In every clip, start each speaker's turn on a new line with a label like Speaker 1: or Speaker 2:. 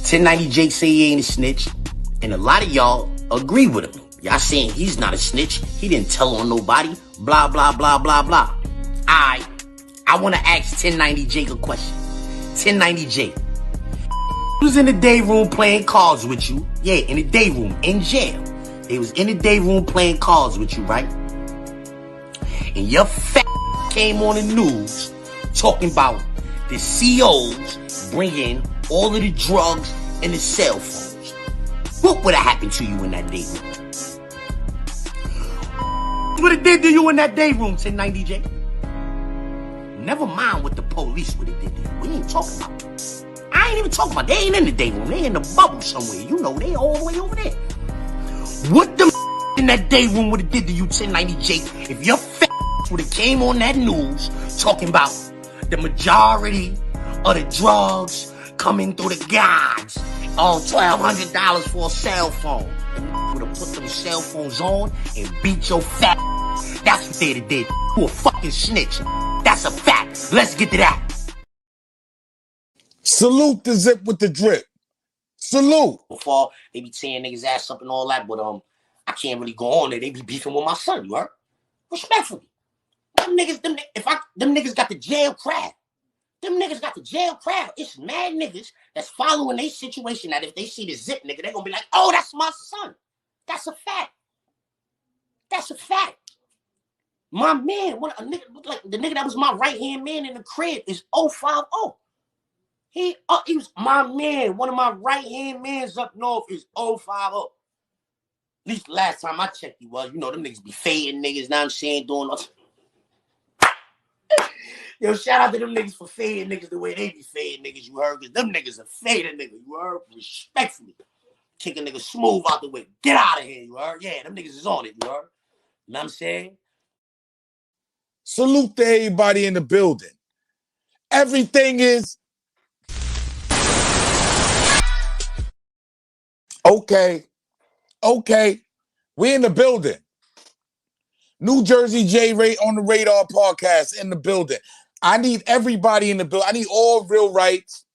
Speaker 1: 1090 Jake say he ain't a snitch, and a lot of y'all agree with him. Y'all saying he's not a snitch, he didn't tell on nobody, blah, blah, blah, blah, blah. I want to ask 1090 Jake a question. 1090 Jake was in the day room playing cards with you. Yeah, in the day room, in jail. They was in the day room playing cards with you, right? And your fat came on the news talking about the COs bringing all of the drugs and the cell phones. What would have happened to you in that day room? What it did to you in that day room, 1090 J? Never mind what the police would have did to you. We ain't talking about that. I ain't even talking about. They ain't in the day room. They in the bubble somewhere. You know, they all the way over there. What the in that day room would have did to you, 1090 J, if your fat would have came on that news talking about the majority of the drugs coming through the guards on $1,200 for a cell phone. And would have put them cell phones on and beat your fat. That's what they'd have did. You a fucking snitch. That's a fact. Let's get to that.
Speaker 2: Salute the zip with the drip. Salute.
Speaker 1: Before they be tearing niggas ass up and all that, but I can't really go on there. They be beefing with my son, you heard? Respectfully. Them niggas got the jail crowd. Them niggas got the jail crowd. It's mad niggas that's following their situation that if they see the zip nigga, they gonna be like, oh, that's my son. That's a fact. That's a fact. My man, a nigga, like the nigga that was my right-hand man in the crib is 050. He was my man. One of my right-hand mans up north is 050. At least last time I checked, he was. You know, them niggas be fading niggas, know what I'm saying, doing all. Yo, shout out to them niggas for fading niggas the way they be fading niggas, you heard? Because them niggas are fading niggas, you heard? Respectfully. Kick a nigga smooth out the way. Get out of here, you heard? Yeah, them niggas is on it, you heard? You know what I'm saying?
Speaker 2: Salute to everybody in the building. Everything is okay. We in the building. New Jersey J Ray on the Radar podcast in the building. I need everybody in the building. I need all real rights.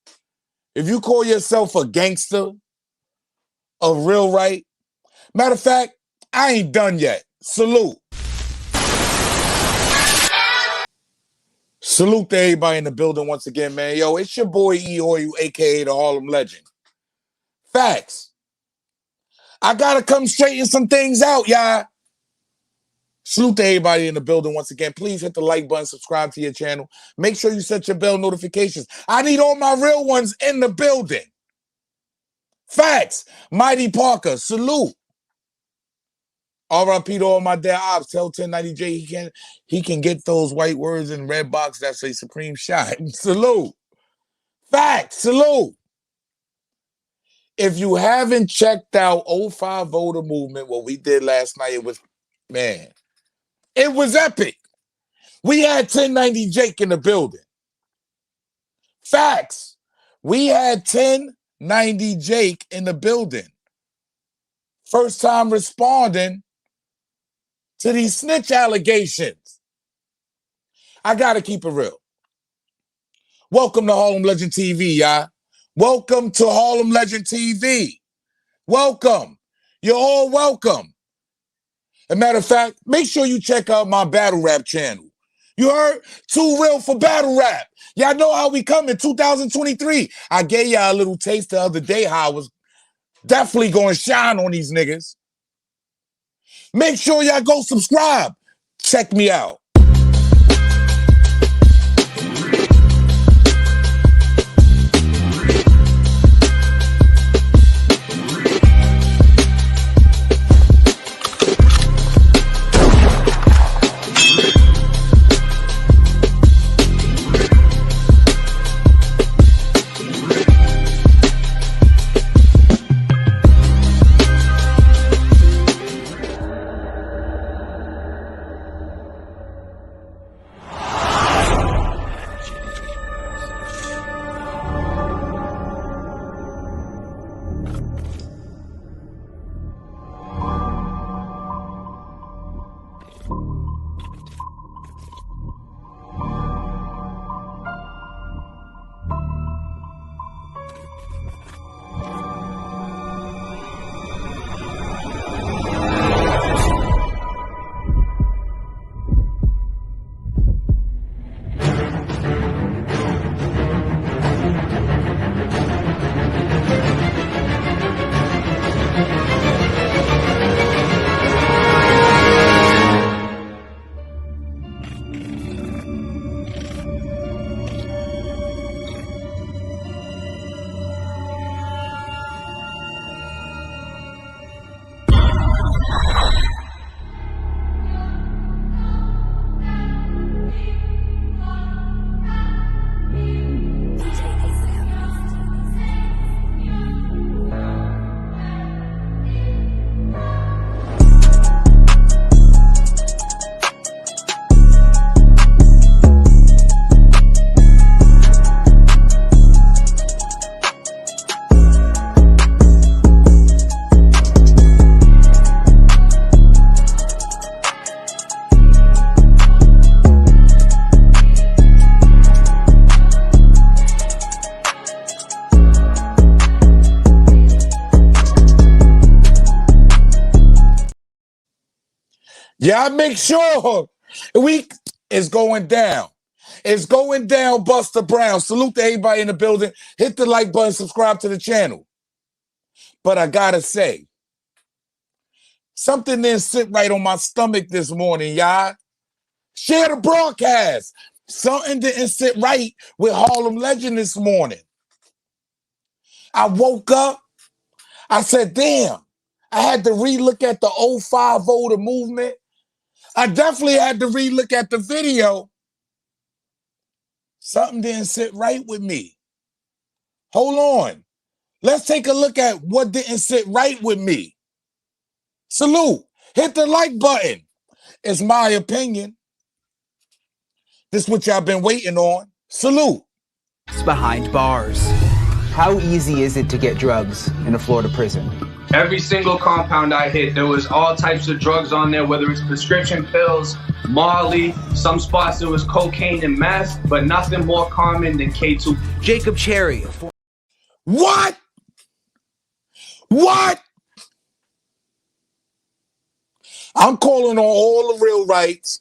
Speaker 2: If you call yourself a gangster, a real right. Matter of fact, I ain't done yet. Salute. Salute to everybody in the building once again, man. Yo, it's your boy E. Oyu, a.k.a. the Harlem Legend. Facts. I gotta come straighten some things out, y'all. Salute to everybody in the building once again. Please hit the like button, subscribe to your channel. Make sure you set your bell notifications. I need all my real ones in the building. Facts. Mighty Parker, salute. R.I.P. to all my dead ops. Tell 1090J he can get those white words in red box that say Supreme Shot. Salute. Facts. Salute. If you haven't checked out 05 Voter Movement, what we did last night, it was, man, it was epic. We had 1090 Jake in the building. Facts. We had 1090 Jake in the building. First time responding to these snitch allegations. I gotta keep it real. Welcome to Harlem Legend TV, y'all. Welcome to Harlem Legend TV. Welcome. You're all welcome. As a matter of fact, make sure you check out my battle rap channel. You heard? Too Real for Battle Rap. Y'all know how we come in 2023. I gave y'all a little taste the other day how I was definitely going to shine on these niggas. Make sure y'all go subscribe. Check me out. Y'all make sure it's going down. It's going down, Buster Brown. Salute to everybody in the building. Hit the like button, subscribe to the channel. But I gotta say, something didn't sit right on my stomach this morning, y'all. Share the broadcast. Something didn't sit right with Harlem Legend this morning. I woke up. I said, damn. I had to relook at the 05 voter movement. I definitely had to relook at the video. Something didn't sit right with me. Hold on. Let's take a look at what didn't sit right with me. Salute. Hit the like button. It's my opinion. This is what y'all been waiting on. Salute.
Speaker 3: Behind bars. How easy is it to get drugs in a Florida prison?
Speaker 4: Every single compound I hit, there was all types of drugs on there, whether it's prescription pills, Molly, some spots there was cocaine and meth, but nothing more common than K2.
Speaker 3: Jacob Cherry.
Speaker 2: What? What? I'm calling on all the real rights,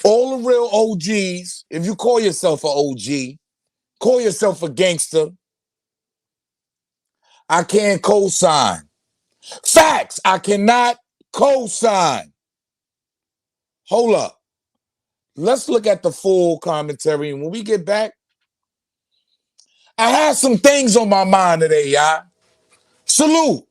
Speaker 2: all the real OGs. If you call yourself an OG, call yourself a gangster. I can't co-sign. Facts, I cannot co-sign. Hold up. Let's look at the full commentary. And when we get back, I have some things on my mind today, y'all. Salute.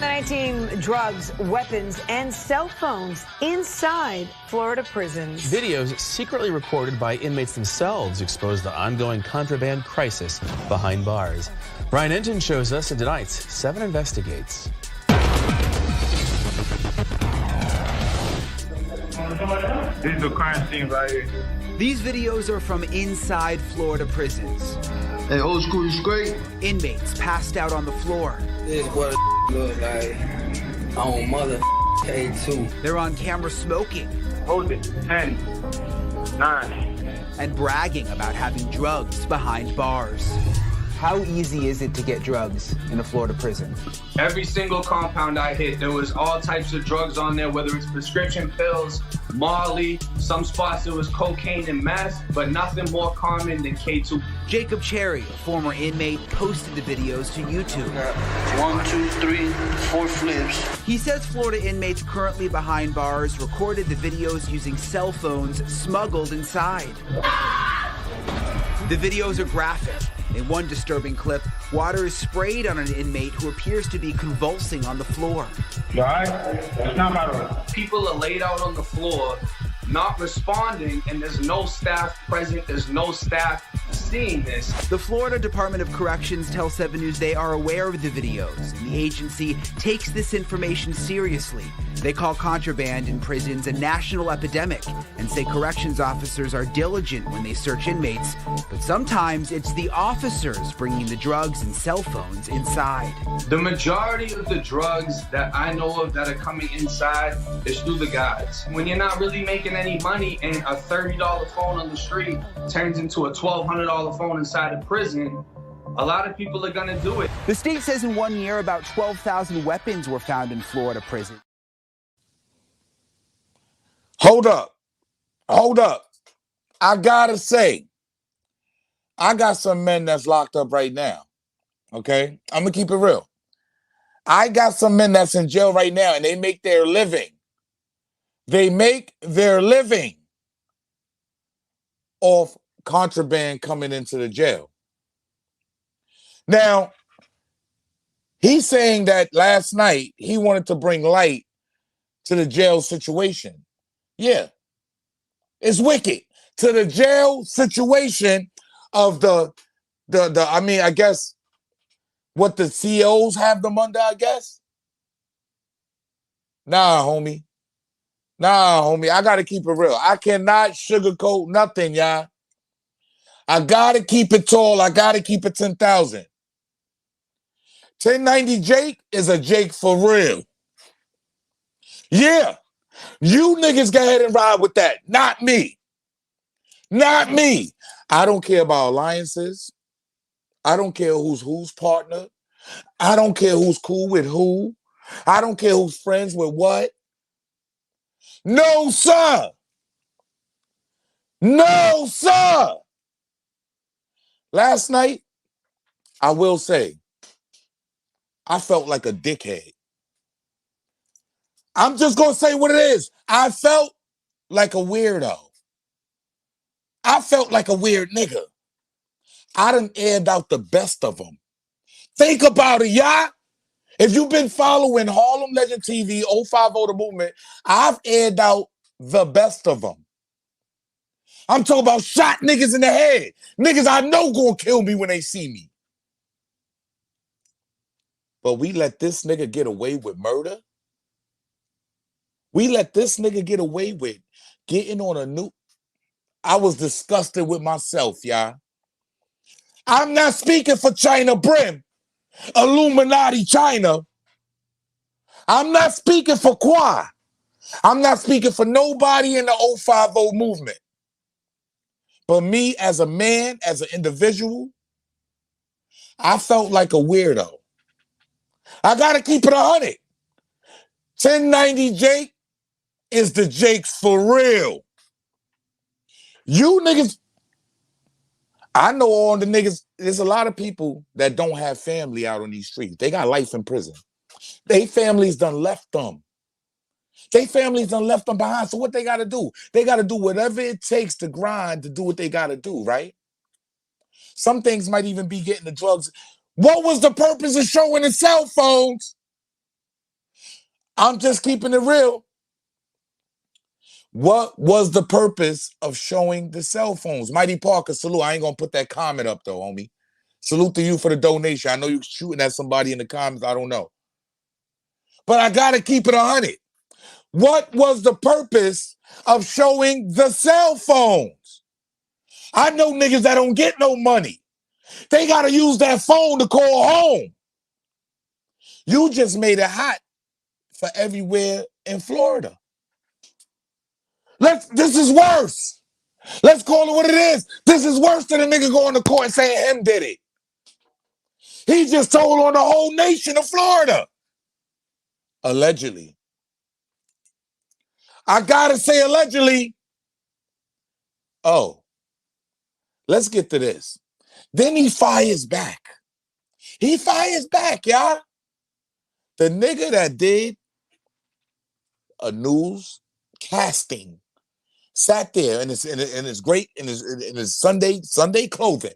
Speaker 5: 19 drugs, weapons, and cell phones inside Florida prisons.
Speaker 6: Videos secretly recorded by inmates themselves expose the ongoing contraband crisis behind bars. Brian Enton shows us, and tonight, 7 investigates.
Speaker 7: This is the crime scene right here.
Speaker 3: These videos are from inside Florida prisons.
Speaker 8: Hey, old school is great.
Speaker 3: Inmates passed out on the floor.
Speaker 8: This is what it look like on mother K2.
Speaker 3: They're on camera smoking.
Speaker 7: Hold it. 10, 9.
Speaker 3: And bragging about having drugs behind bars. How easy is it to get drugs in a Florida prison?
Speaker 4: Every single compound I hit, there was all types of drugs on there, whether it's prescription pills, Molly, some spots there was cocaine and meth, but nothing more common than K2.
Speaker 3: Jacob Cherry, a former inmate, posted the videos to YouTube.
Speaker 8: 1, 2, 3, 4 flips.
Speaker 3: He says Florida inmates currently behind bars recorded the videos using cell phones smuggled inside. The videos are graphic. In one disturbing clip, water is sprayed on an inmate who appears to be convulsing on the floor.
Speaker 7: You alright? It's not my room.
Speaker 4: People are laid out on the floor, not responding, and there's no staff present, there's no staff seeing this.
Speaker 3: The Florida Department of Corrections tells 7 News they are aware of the videos, and the agency takes this information seriously. They call contraband in prisons a national epidemic and say corrections officers are diligent when they search inmates, but sometimes it's the officers bringing the drugs and cell phones inside.
Speaker 4: The majority of the drugs that I know of that are coming inside is through the guys. When you're not really making any money and a $30 phone on the street turns into a $1,200 phone inside a prison, a lot of people are gonna do it.
Speaker 3: The state says in 1 year about 12,000 weapons were found in Florida prison.
Speaker 2: Hold up. Hold up. I gotta say, I got some men that's locked up right now. Okay? I'm gonna keep it real. I got some men that's in jail right now and they make their living. They make their living off contraband coming into the jail. Now, he's saying that last night he wanted to bring light to the jail situation. Yeah, it's wicked. To the jail situation of the I mean, I guess what the COs have them under, I guess. Nah, homie. Nah, homie. I gotta keep it real. I cannot sugarcoat nothing, y'all. I gotta keep it tall. I gotta keep it 10,000. 1090 Jake is a Jake for real. Yeah. You niggas go ahead and ride with that. Not me. Not me. I don't care about alliances. I don't care who's partner. I don't care who's cool with who. I don't care who's friends with what. No, sir. No, sir. Last night, I will say, I felt like a dickhead. I'm just going to say what it is. I felt like a weirdo. I felt like a weird nigga. I done aired out the best of them. Think about it, y'all. If you've been following Harlem Legend TV, 050 The Movement, I've aired out the best of them. I'm talking about shot niggas in the head. Niggas I know gonna kill me when they see me. But we let this nigga get away with murder. We let this nigga get away with getting on a new... I was disgusted with myself, y'all. I'm not speaking for China Brim, Illuminati China. I'm not speaking for Qua. I'm not speaking for nobody in the 050 movement. But me as a man, as an individual, I felt like a weirdo. I gotta keep it 100. 1090 Jake is the Jakes for real. You niggas, I know all the niggas, there's a lot of people that don't have family out on these streets. They got life in prison. They families done left them. They families done left them behind. So what they gotta do? They gotta do whatever it takes to grind to do what they gotta do, right? Some things might even be getting the drugs. What was the purpose of showing the cell phones? I'm just keeping it real. What was the purpose of showing the cell phones? Mighty Parker, salute. I ain't gonna put that comment up though, homie. Salute to you for the donation. I know you're shooting at somebody in the comments. I don't know. But I gotta keep it 100. What was the purpose of showing the cell phones? I know niggas that don't get no money. They gotta use that phone to call home. You just made it hot for everywhere in Florida. This is worse. Let's call it what it is. This is worse than a nigga going to court and saying him did it. He just told on the whole nation of Florida. Allegedly. I gotta say allegedly. Oh, let's get to this. Then he fires back. He fires back, y'all. The nigga that did a news casting sat there in his great in his Sunday clothing.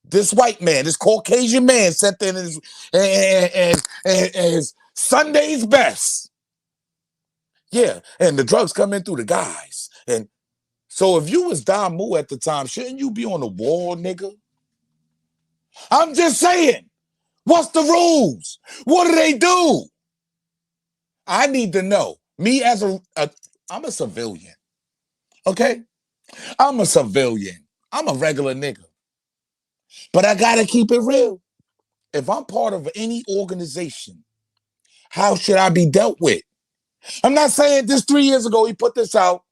Speaker 2: This white man, this Caucasian man, sat there in his Sunday's best. Yeah, and the drugs come in through the guys. And so if you was Don Moore at the time, shouldn't you be on the wall, nigga? I'm just saying. What's the rules? What do they do? I need to know. Me as I'm a civilian. Okay? I'm a civilian. I'm a regular nigga. But I gotta keep it real. If I'm part of any organization, how should I be dealt with? I'm not saying this 3 years ago he put this out.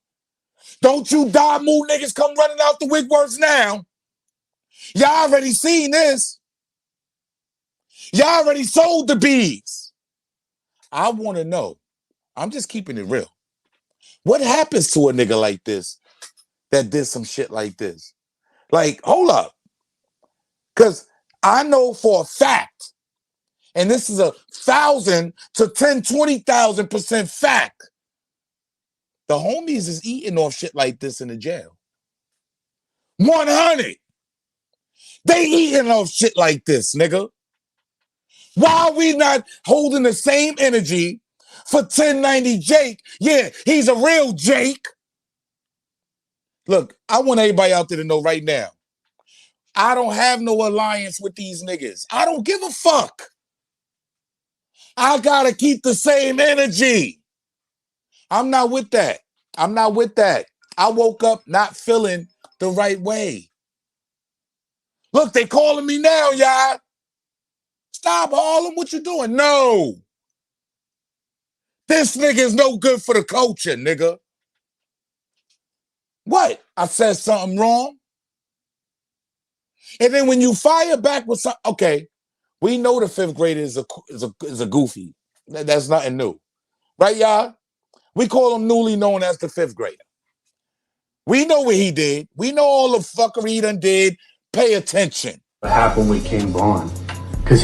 Speaker 2: Don't you Don Moore niggas come running out the wigworks now. Y'all already seen this. Y'all already sold the bees. I want to know. I'm just keeping it real. What happens to a nigga like this that did some shit like this? Like, hold up. Because I know for a fact, and this is 1,000 to 20,000% fact, the homies is eating off shit like this in the jail. 100. They eating off shit like this, nigga. Why are we not holding the same energy for 1090 Jake? Yeah, he's a real Jake. Look, I want everybody out there to know right now, I don't have no alliance with these niggas. I don't give a fuck. I gotta keep the same energy. I'm not with that. I'm not with that. I woke up not feeling the right way. Look, they calling me now, y'all. Stop, Harlem. What you doing? No. This nigga is no good for the culture, nigga. What? I said something wrong? And then when you fire back with something, okay, we know the fifth grader is a goofy. That's nothing new. Right, y'all? We call him newly known as the 5th grader. We know what he did. We know all the fuckery he done did. Pay attention.
Speaker 9: What happened with King Von?
Speaker 1: Cause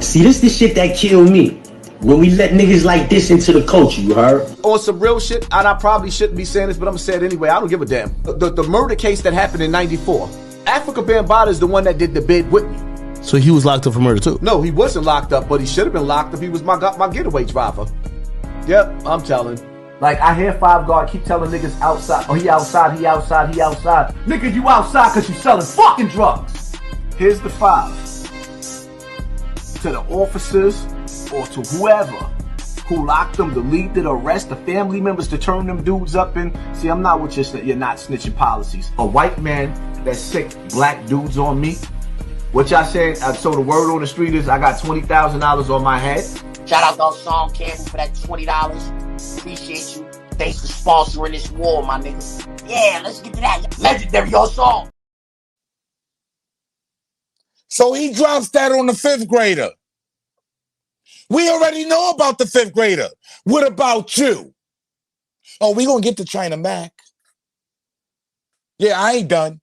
Speaker 1: see, this the shit that killed me. When we let niggas like this into the culture, you heard?
Speaker 10: On some real shit, and I probably shouldn't be saying this, but I'm gonna say it anyway. I don't give a damn. The murder case that happened in '94. Africa Bambaataa is the one that did the bid with me.
Speaker 11: So he was locked up for murder too?
Speaker 10: No, he wasn't locked up, but he should have been locked up. He was my getaway driver. Yep, I'm telling. Like, I hear Five Guard keep telling niggas outside, oh, he outside, he outside, he outside. Nigga, you outside because you selling fucking drugs. Here's the 5. To the officers or to whoever who locked them, to lead to the arrest, the family members to turn them dudes up in. See, I'm not with your not snitching policies. A white man that's sick black dudes on me. What y'all saying? So the word on the street is I got $20,000 on my head.
Speaker 1: Shout out to Sean Campbell for that $20. Appreciate you. Thanks for sponsoring this war, my nigga. Yeah, let's get to that. Legendary, your song.
Speaker 2: So he drops that on the 5th grader. We already know about the 5th grader. What about you? Oh, we gonna get to China Mac. Yeah, I ain't done.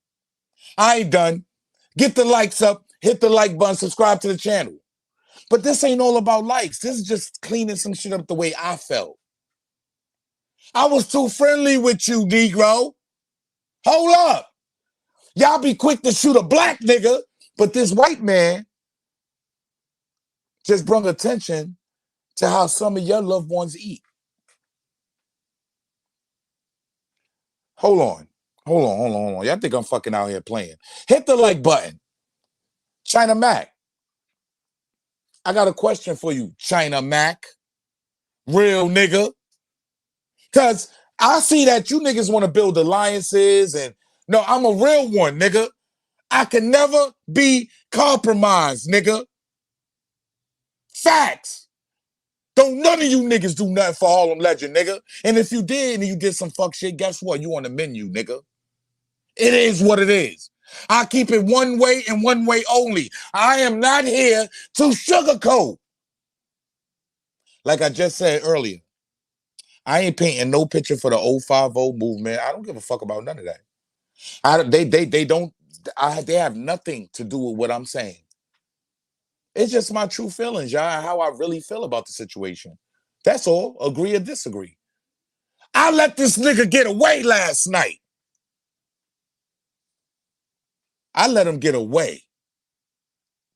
Speaker 2: Get the likes up, hit the like button, subscribe to the channel. But this ain't all about likes. This is just cleaning some shit up the way I felt. I was too friendly with you, Negro. Hold up. Y'all be quick to shoot a black nigga, but this white man just brought attention to how some of your loved ones eat. Hold on. Y'all think I'm fucking out here playing. Hit the like button. China Mac. I got a question for you, China Mac. Real nigga. Because I see that you niggas want to build alliances and no, I'm a real one, nigga. I can never be compromised, nigga. Facts. Don't none of you niggas do nothing for Harlem Legend, nigga. And if you did and you did some fuck shit, guess what? You on the menu, nigga. It is what it is. I keep it one way and one way only. I am not here to sugarcoat. Like I just said earlier, I ain't painting no picture for the 050 movement. I don't give a fuck about none of that. They have nothing to do with what I'm saying. It's just my true feelings, y'all, how I really feel about the situation. That's all. Agree or disagree. I let this nigga get away last night. I let him get away,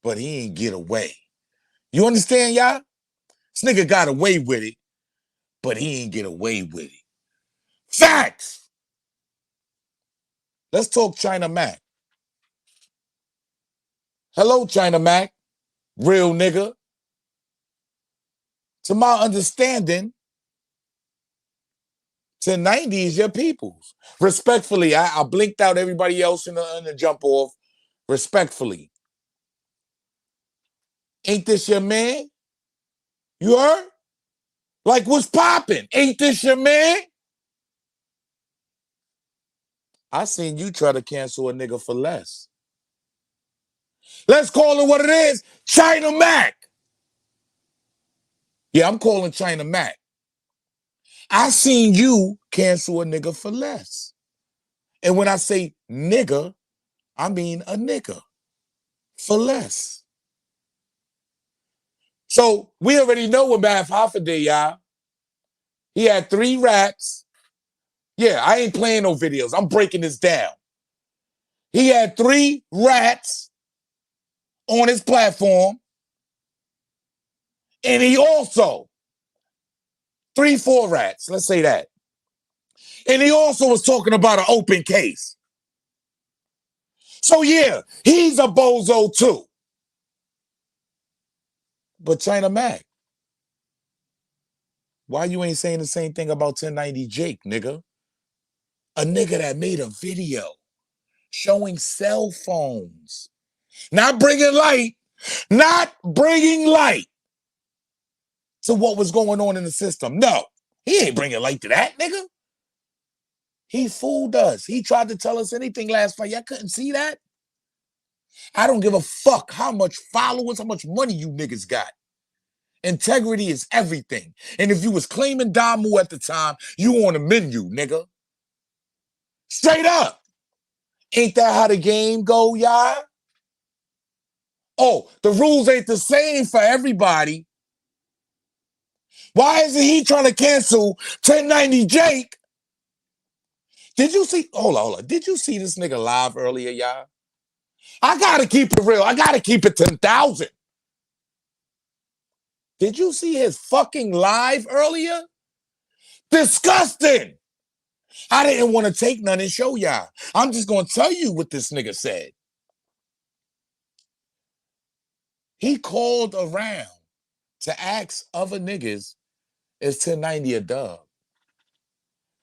Speaker 2: but he ain't get away. You understand, y'all? This nigga got away with it, but he ain't get away with it. Facts! Let's talk China Mac. Hello, China Mac. Real nigga. To my understanding, 1090 is your people's. Respectfully, I blinked out everybody else in the jump off. Respectfully. Ain't this your man? You heard? Like, what's popping? Ain't this your man? I seen you try to cancel a nigga for less. Let's call it what it is. China Mac. Yeah, I'm calling China Mac. I seen you cancel a nigga for less. And when I say nigga, I mean a nigga for less. So we already know what Hoffa did, y'all. He had 3 rats. Yeah, I ain't playing no videos. I'm breaking this down. He had 3 rats on his platform. And he also, 4 rats, let's say that. And he also was talking about an open case. So yeah, he's a bozo too. But China Mac, why you ain't saying the same thing about 1090 Jake, nigga? A nigga that made a video showing cell phones. Not bringing light to what was going on in the system. No, he ain't bringing light to that, nigga. He fooled us. He tried to tell us anything last fight. Y'all couldn't see that? I don't give a fuck how much followers, how much money you niggas got. Integrity is everything. And if you was claiming Damu at the time, you on the menu, nigga. Straight up. Ain't that how the game go, y'all? Oh, the rules ain't the same for everybody. Why isn't he trying to cancel 1090 Jake? Did you see? Hold on. Did you see this nigga live earlier, y'all? I gotta keep it real. I gotta keep it 10,000. Did you see his fucking live earlier? Disgusting. I didn't want to take none and show y'all. I'm just gonna tell you what this nigga said. He called around to ask other niggas, is 1090 a dub?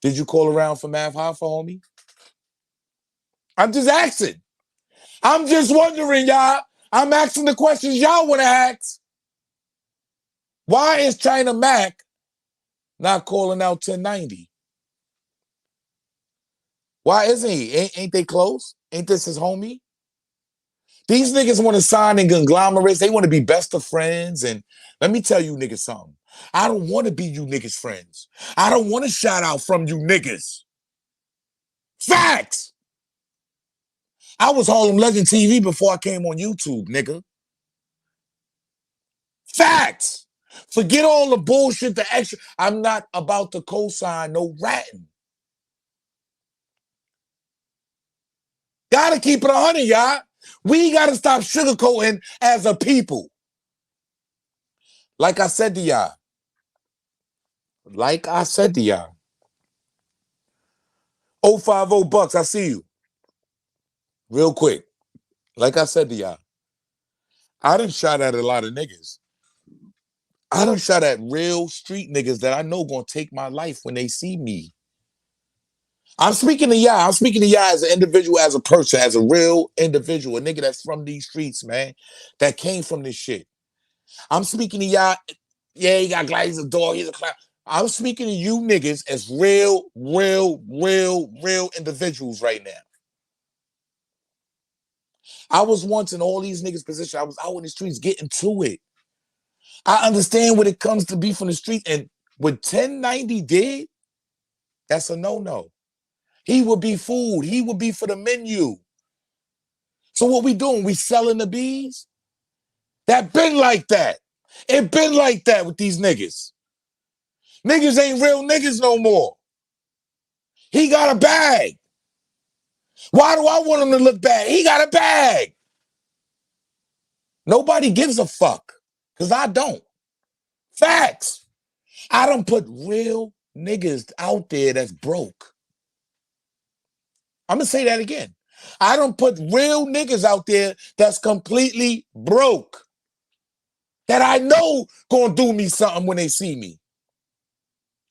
Speaker 2: Did you call around for Math Hoffa, homie? I'm just asking. I'm just wondering, y'all. I'm asking the questions y'all want to ask. Why is China Mac not calling out 1090? Why isn't he? Ain't they close? Ain't this his homie? These niggas want to sign in conglomerates. They want to be best of friends. And let me tell you niggas something. I don't want to be you niggas' friends. I don't want a shout out from you niggas. Facts. I was Harlem Legend TV before I came on YouTube, nigga. Facts. Forget all the bullshit, the extra. I'm not about to co-sign no ratting. Gotta keep it 100, y'all. We gotta stop sugarcoating as a people. Like I said to y'all. Like I said to y'all. 050 bucks, I see you. Real quick. Like I said to y'all. I done shot at a lot of niggas. I done shot at real street niggas that I know gonna take my life when they see me. I'm speaking to y'all. I'm speaking to y'all as an individual, as a person, as a real individual, a nigga that's from these streets, man, that came from this shit. I'm speaking to y'all. Yeah, he got glasses, a dog, he's a clown. I'm speaking to you niggas as real individuals right now. I was once in all these niggas' position. I was out in the streets getting to it. I understand what it comes to be from the street. And what 1090 did, that's a no-no. He would be food. He would be for the menu. So what we doing? We selling the bees? That been like that. It been like that with these niggas. Niggas ain't real niggas no more. He got a bag. Why do I want him to look bad? He got a bag. Nobody gives a fuck. Because I don't. Facts. I don't put real niggas out there that's broke. I'm going to say that again. I don't put real niggas out there that's completely broke. That I know gonna do me something when they see me.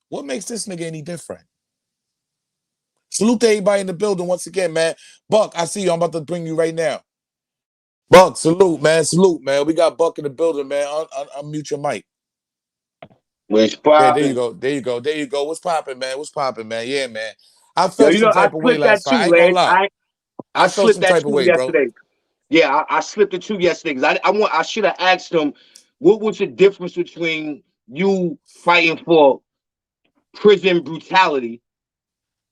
Speaker 2: What makes this nigga any different? Salute to everybody in the building once again, man. Buck, I see you. I'm about to bring you right now. Buck, salute, man. Salute, man. We got Buck in the building, man. Unmute your mic.
Speaker 12: What's
Speaker 2: Yeah,
Speaker 12: poppin'?
Speaker 2: there you go. There you go. There you go. What's poppin', man? What's poppin', man? Yeah, man. I
Speaker 12: Yo,
Speaker 2: felt
Speaker 12: you
Speaker 2: some
Speaker 12: know, I
Speaker 2: type of way
Speaker 12: slipped that
Speaker 2: last
Speaker 12: too,
Speaker 2: night. I ain't gonna
Speaker 12: Lance.
Speaker 2: lie.
Speaker 12: I
Speaker 2: felt
Speaker 12: slipped
Speaker 2: some
Speaker 12: that
Speaker 2: type of
Speaker 12: too
Speaker 2: way, bro.
Speaker 12: yesterday. Yeah, I slipped it too yesterday because I should have asked him what was the difference between you fighting for prison brutality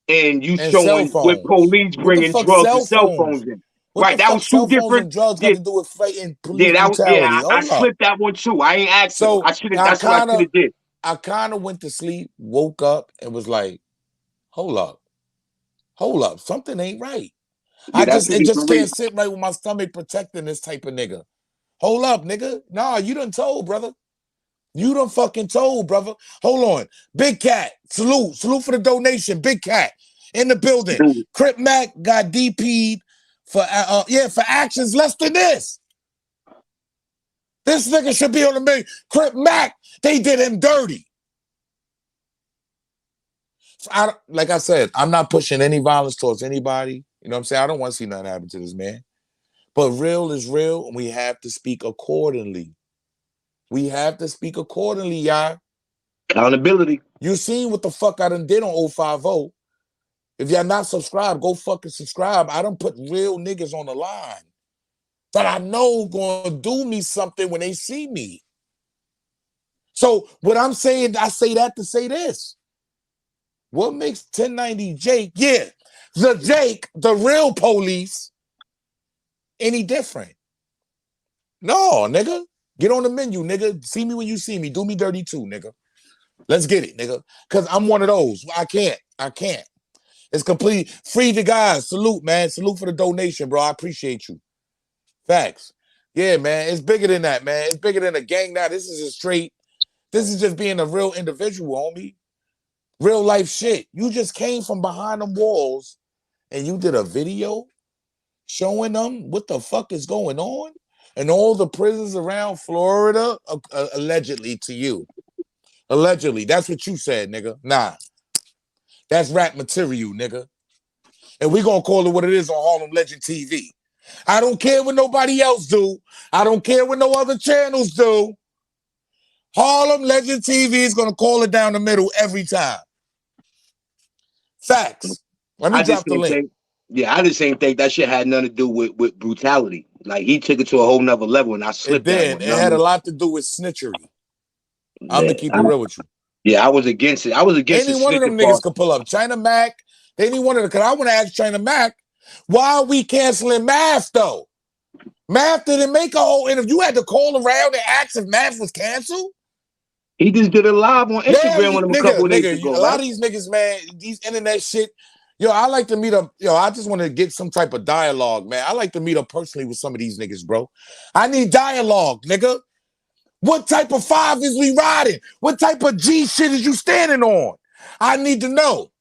Speaker 12: and you
Speaker 2: And cell
Speaker 12: showing with
Speaker 2: phones.
Speaker 12: police
Speaker 2: What the
Speaker 12: bringing
Speaker 2: fuck
Speaker 12: drugs and
Speaker 2: cell
Speaker 12: cell
Speaker 2: phones?
Speaker 12: phones in.
Speaker 2: What the
Speaker 12: Right, that
Speaker 2: fuck
Speaker 12: was two
Speaker 2: cell phones
Speaker 12: different.
Speaker 2: and drugs got
Speaker 12: Yeah,
Speaker 2: to do with fighting police
Speaker 12: yeah,
Speaker 2: brutality?
Speaker 12: I
Speaker 2: Hold up.
Speaker 12: slipped that one too. I ain't asked him.
Speaker 2: So
Speaker 12: That's what I should have did.
Speaker 2: I kind of went to sleep, woke up, and was like, hold up, something ain't right.
Speaker 12: Yeah, that should
Speaker 2: It
Speaker 12: be
Speaker 2: just
Speaker 12: for
Speaker 2: can't
Speaker 12: real.
Speaker 2: sit right with my stomach protecting this type of nigga. Hold up, nigga. Nah, you done told, brother. You done fucking told, brother. Hold on. Big Cat, salute for the donation. Big Cat in the building.
Speaker 12: Dude.
Speaker 2: Crip Mac got DP'd for actions less than this. This nigga should be on the million. Crip Mac, they did him dirty. Like I said, I'm not pushing any violence towards anybody. You know what I'm saying? I don't want to see nothing happen to this man. But real is real, and we have to speak accordingly. We have to speak accordingly, y'all.
Speaker 12: Accountability.
Speaker 2: You seen what the fuck I done did on 050. If y'all not subscribed, go fucking subscribe. I done put real niggas on the line that I know gonna do me something when they see me. So what I'm saying, I say that to say this. What makes 1090 Jake, the real police, any different? No, nigga. Get on the menu, nigga. See me when you see me. Do me dirty too, nigga. Let's get it, nigga. Because I'm one of those. I can't. It's complete. Free the guys. Salute, man. Salute for the donation, bro. I appreciate you. Facts. Yeah, man. It's bigger than that, man. It's bigger than a gang now. This is just being a real individual, homie. Real life shit. You just came from behind them walls and you did a video showing them what the fuck is going on and all the prisons around Florida, allegedly to you. Allegedly. That's what you said, nigga. Nah. That's rap material, nigga. And we gonna call it what it is on Harlem Legend TV. I don't care what nobody else do. I don't care what no other channels do. Harlem Legend TV is gonna call it down the middle every time. Facts. Let me drop the link.
Speaker 12: I just ain't think that shit had nothing to do with brutality. Like he took it to a whole nother level, and I slipped.
Speaker 2: It had a lot to do with snitchery. I'm gonna keep it real with you.
Speaker 12: Yeah, I was against it. I was against
Speaker 2: any one of them niggas could pull up. China Mac, any one of them. Because I want to ask China Mac, why are we canceling Math though? Math didn't make a whole interview. You had to call around and ask if Math was canceled.
Speaker 12: He just did a live on Instagram with him a couple of days ago.
Speaker 2: A lot of these niggas, man, these internet shit. Yo, I like to meet up. Yo, I just want to get some type of dialogue, man. I like to meet up personally with some of these niggas, bro. I need dialogue, nigga. What type of 5 is we riding? What type of G shit is you standing on? I need to know.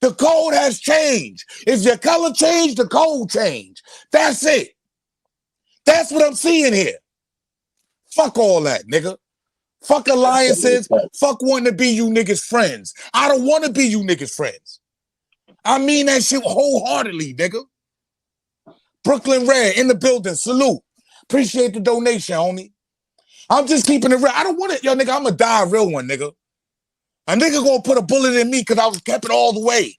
Speaker 2: The code has changed. If your color changed, the code changed. That's it. That's what I'm seeing here. Fuck all that, nigga. Fuck alliances. Fuck wanting to be you niggas friends. I don't want to be you niggas friends. I mean that shit wholeheartedly, nigga. Brooklyn Red in the building. Salute. Appreciate the donation, homie. I'm just keeping it real. I don't want it. Yo, nigga, I'm going to die a real one, nigga. A nigga going to put a bullet in me because I was kept it all the way.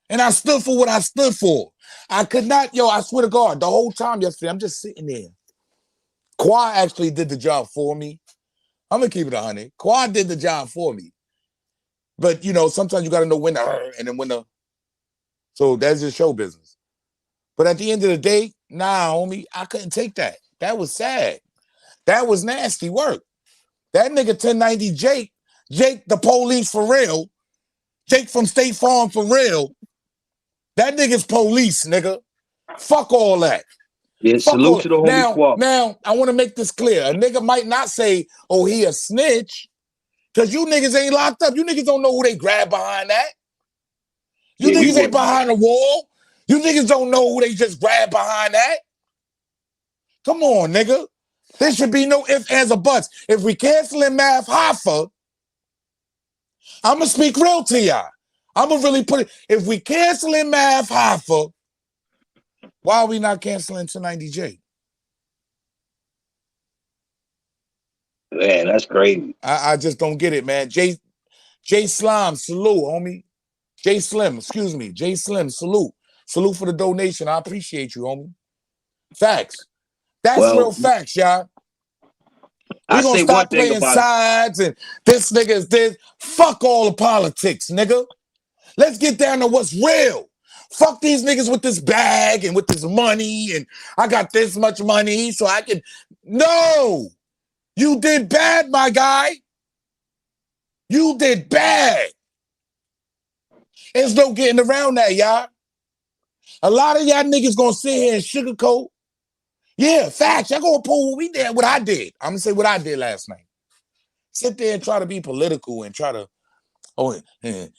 Speaker 2: And I stood for what I stood for. I could not, I swear to God, the whole time yesterday, I'm just sitting there. Quad actually did the job for me. I'm going to keep it 100. Quad did the job for me. But, sometimes you got to know when to and then when to. So that's just show business. But at the end of the day, nah, homie, I couldn't take that. That was sad. That was nasty work. That nigga 1090 Jake the police for real, Jake from State Farm for real, that nigga's police, nigga. Fuck all that.
Speaker 12: Yeah, salute to the homie squad.
Speaker 2: Now, I want to make this clear. A nigga might not say, oh, he a snitch, because you niggas ain't locked up. You niggas don't know who they grab behind that. You niggas ain't behind the wall. You niggas don't know who they just grab behind that. Come on, nigga. There should be no ifs, ands, or buts. If we canceling Math Hoffa, I'm going to speak real to y'all. I'm going to really put it. If we canceling Math Hoffa, why are we not canceling 1090J?
Speaker 12: Man, that's crazy.
Speaker 2: I just don't get it, man. J Slime, salute, homie. J Slim, salute. Salute for the donation. I appreciate you, homie. Facts. That's real facts, y'all. We're going to stop playing sides and this nigga is this. Fuck all the politics, nigga. Let's get down to what's real. Fuck these niggas with this bag and with this money and I got this much money so I can. No. You did bad, my guy. You did bad. There's no getting around that, y'all. A lot of y'all niggas going to sit here and sugarcoat. Yeah, facts. Y'all gonna pull what I did. I'm gonna say what I did last night. Sit there and try to be political and try to,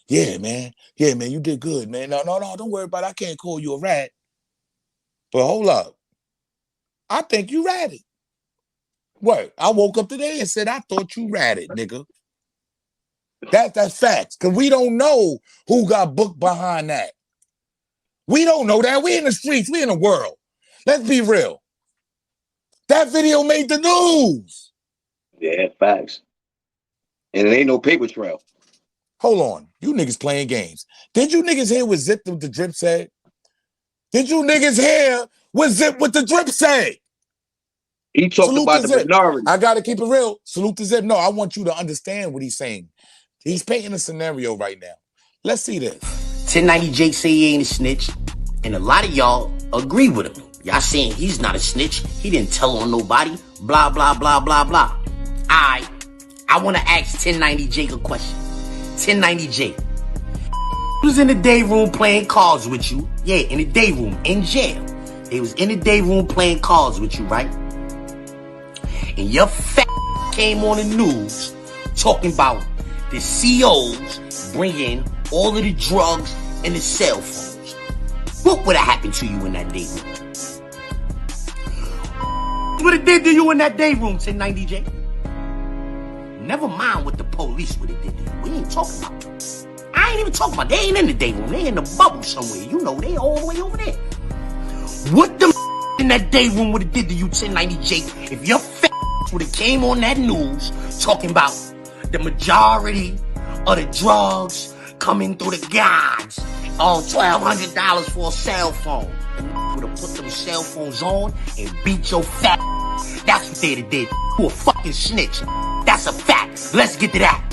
Speaker 2: yeah, man, you did good, man. No, don't worry about it. I can't call you a rat. But hold up. I think you ratted. What? I woke up today and said, I thought you ratted, nigga. That's facts. Because we don't know who got booked behind that. We don't know that. We in the streets. We in the world. Let's be real. That video made the news.
Speaker 12: Yeah, facts. And it ain't no paper trail.
Speaker 2: Hold on. You niggas playing games. Did you niggas hear what Zip with the drip said? Did you niggas hear what Zip with the drip said?
Speaker 12: He talked
Speaker 2: Salute
Speaker 12: about
Speaker 2: to
Speaker 12: the
Speaker 2: Zip.
Speaker 12: minority.
Speaker 2: I got to keep it real. Salute to Zip. No, I want you to understand what he's saying. He's painting a scenario right now. Let's see this.
Speaker 1: 1090 Jake say he ain't a snitch, and a lot of y'all agree with him. Y'all saying he's not a snitch. He didn't tell on nobody. Blah, blah, blah, blah, blah. I want to ask 1090 Jake a question. 1090 Jake. Was in the day room playing cards with you. Yeah, in the day room, in jail. They was in the day room playing cards with you, right? And your fat came on the news talking about the COs bringing all of the drugs and the cell phones. What would have happened to you in that day room? What would it did to you in that day room, 1090J? Never mind what the police would have did to you. We ain't talking about them. I ain't even talking about, they ain't in the day room. They in the bubble somewhere. You know, they all the way over there. What the in that day room would have did to you, 1090J, if your fat would have came on that news talking about the majority of the drugs coming through the guards, all $1,200 for a cell phone. And would have put them cell phones on and beat your fat. That's what they'd have did. You a fucking snitch. That's a fact. Let's get to that.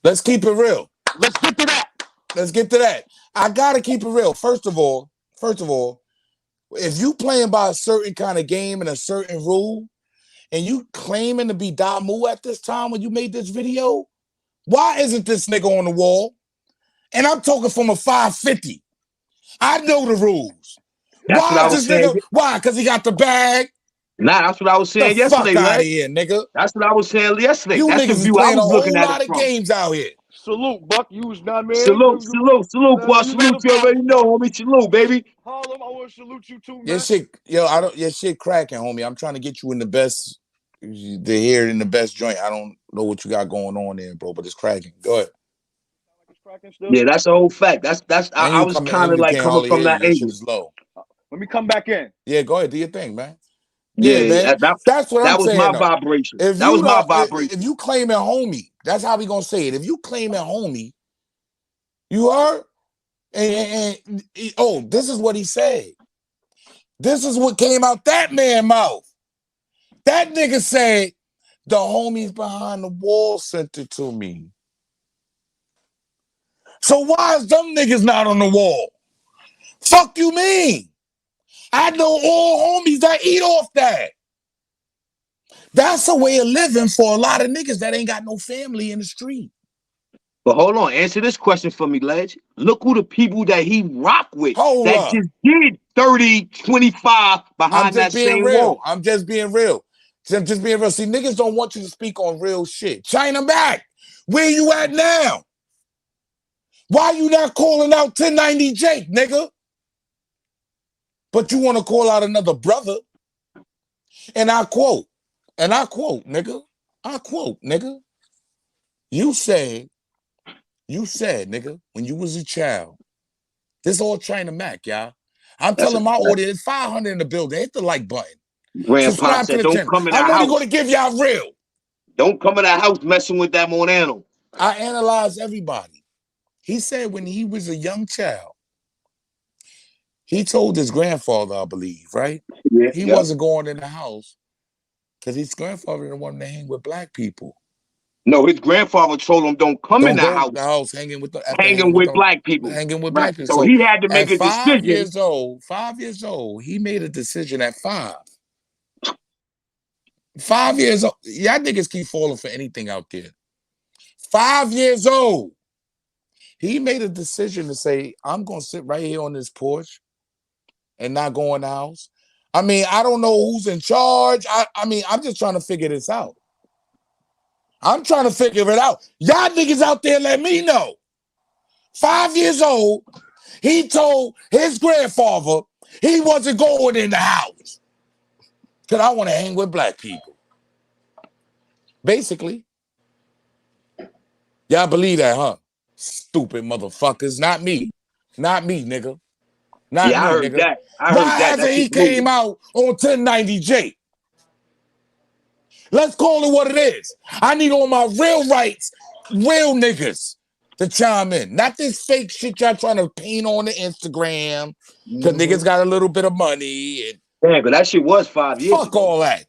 Speaker 2: Let's keep it real. Let's get to that. Let's get to that. I gotta keep it real. First of all, if you playing by a certain kind of game and a certain rule, and you claiming to be Damu at this time when you made this video, why isn't this nigga on the wall? And I'm talking from a 550. I know the rules.
Speaker 12: That's
Speaker 2: why
Speaker 12: what I
Speaker 2: is
Speaker 12: was
Speaker 2: this
Speaker 12: saying.
Speaker 2: nigga? Why? Because he got the bag?
Speaker 12: Nah, that's what I was saying yesterday,
Speaker 2: fuck out
Speaker 12: man.
Speaker 2: of here, nigga.
Speaker 12: That's what I was saying yesterday.
Speaker 2: You
Speaker 12: That's
Speaker 2: niggas
Speaker 12: the
Speaker 2: is
Speaker 12: view I
Speaker 2: playing a
Speaker 12: was looking
Speaker 2: whole
Speaker 12: at
Speaker 2: lot
Speaker 12: it
Speaker 2: of
Speaker 12: from.
Speaker 2: games out here.
Speaker 13: Salute, Buck. You was not man.
Speaker 12: Salute, boy. Salute. You already know, homie. Salute, baby.
Speaker 13: Harlem, I want to salute you too, man.
Speaker 2: Your shit cracking, homie. I'm trying to get you in the best, to hear it in the best joint. I don't know what you got going on there, bro, but it's cracking. Go ahead.
Speaker 12: Yeah, that's a whole fact. I was kind of like coming from that
Speaker 2: your shit
Speaker 12: angle.
Speaker 2: is low.
Speaker 13: Let me come back in.
Speaker 2: Yeah, go ahead. Do your thing, man.
Speaker 12: Yeah,
Speaker 2: man. That's what I'm
Speaker 12: was
Speaker 2: saying.
Speaker 12: my vibration.
Speaker 2: If
Speaker 12: that was my vibration.
Speaker 2: If you claiming homie, that's how we gonna say it. If you claiming homie, you are. And this is what he said. This is what came out that man's mouth. That nigga said, the homies behind the wall sent it to me. So why is them niggas not on the wall? Fuck you mean? I know all homies that eat off that. That's a way of living for a lot of niggas that ain't got no family in the street.
Speaker 12: But hold on, answer this question for me, Ledge. Look who the people that he rock with
Speaker 2: just
Speaker 12: did 30, 25 behind that same wall.
Speaker 2: I'm just being real. Just being real. See, niggas don't want you to speak on real shit. China Mac, where you at now? Why you not calling out 1090 Jake, nigga? But you want to call out another brother. And I quote, nigga. You said, nigga, when you was a child, this all China Mac, y'all. I'm telling my audience, 500 in the building. Hit the like button.
Speaker 12: Grandpa said, don't come in the house.
Speaker 2: I'm only going to give y'all real.
Speaker 12: Don't come in the house messing with that Monano.
Speaker 2: I analyze everybody. He said when he was a young child, he told his grandfather, I believe, right?
Speaker 12: Yeah,
Speaker 2: he wasn't going in the house because his grandfather didn't want him to hang with black people.
Speaker 12: No, his grandfather told him, don't come in the house
Speaker 2: hanging with
Speaker 12: black people.
Speaker 2: Hanging with black people.
Speaker 12: So he had to make a decision.
Speaker 2: 5 years old, he made a decision at 5. 5 years old. Y'all niggas keep falling for anything out there. 5 years old. He made a decision to say, I'm going to sit right here on this porch and not go in the house. I mean, I don't know who's in charge. I mean, I'm just trying to figure this out. I'm trying to figure it out. Y'all niggas out there, let me know. 5 years old, he told his grandfather he wasn't going in the house because I want to hang with black people. Basically. Y'all believe that, huh? Stupid motherfuckers. Not me. Not me, nigga. Not me,
Speaker 12: I heard
Speaker 2: nigga.
Speaker 12: that.
Speaker 2: Why hasn't he came out on 1090 J? Let's call it what it is. I need all my real rights, real niggas to chime in. Not this fake shit y'all trying to paint on the Instagram because niggas got a little bit of money and
Speaker 12: Damn, but that shit was 5 years
Speaker 2: Fuck
Speaker 12: ago.
Speaker 2: all that.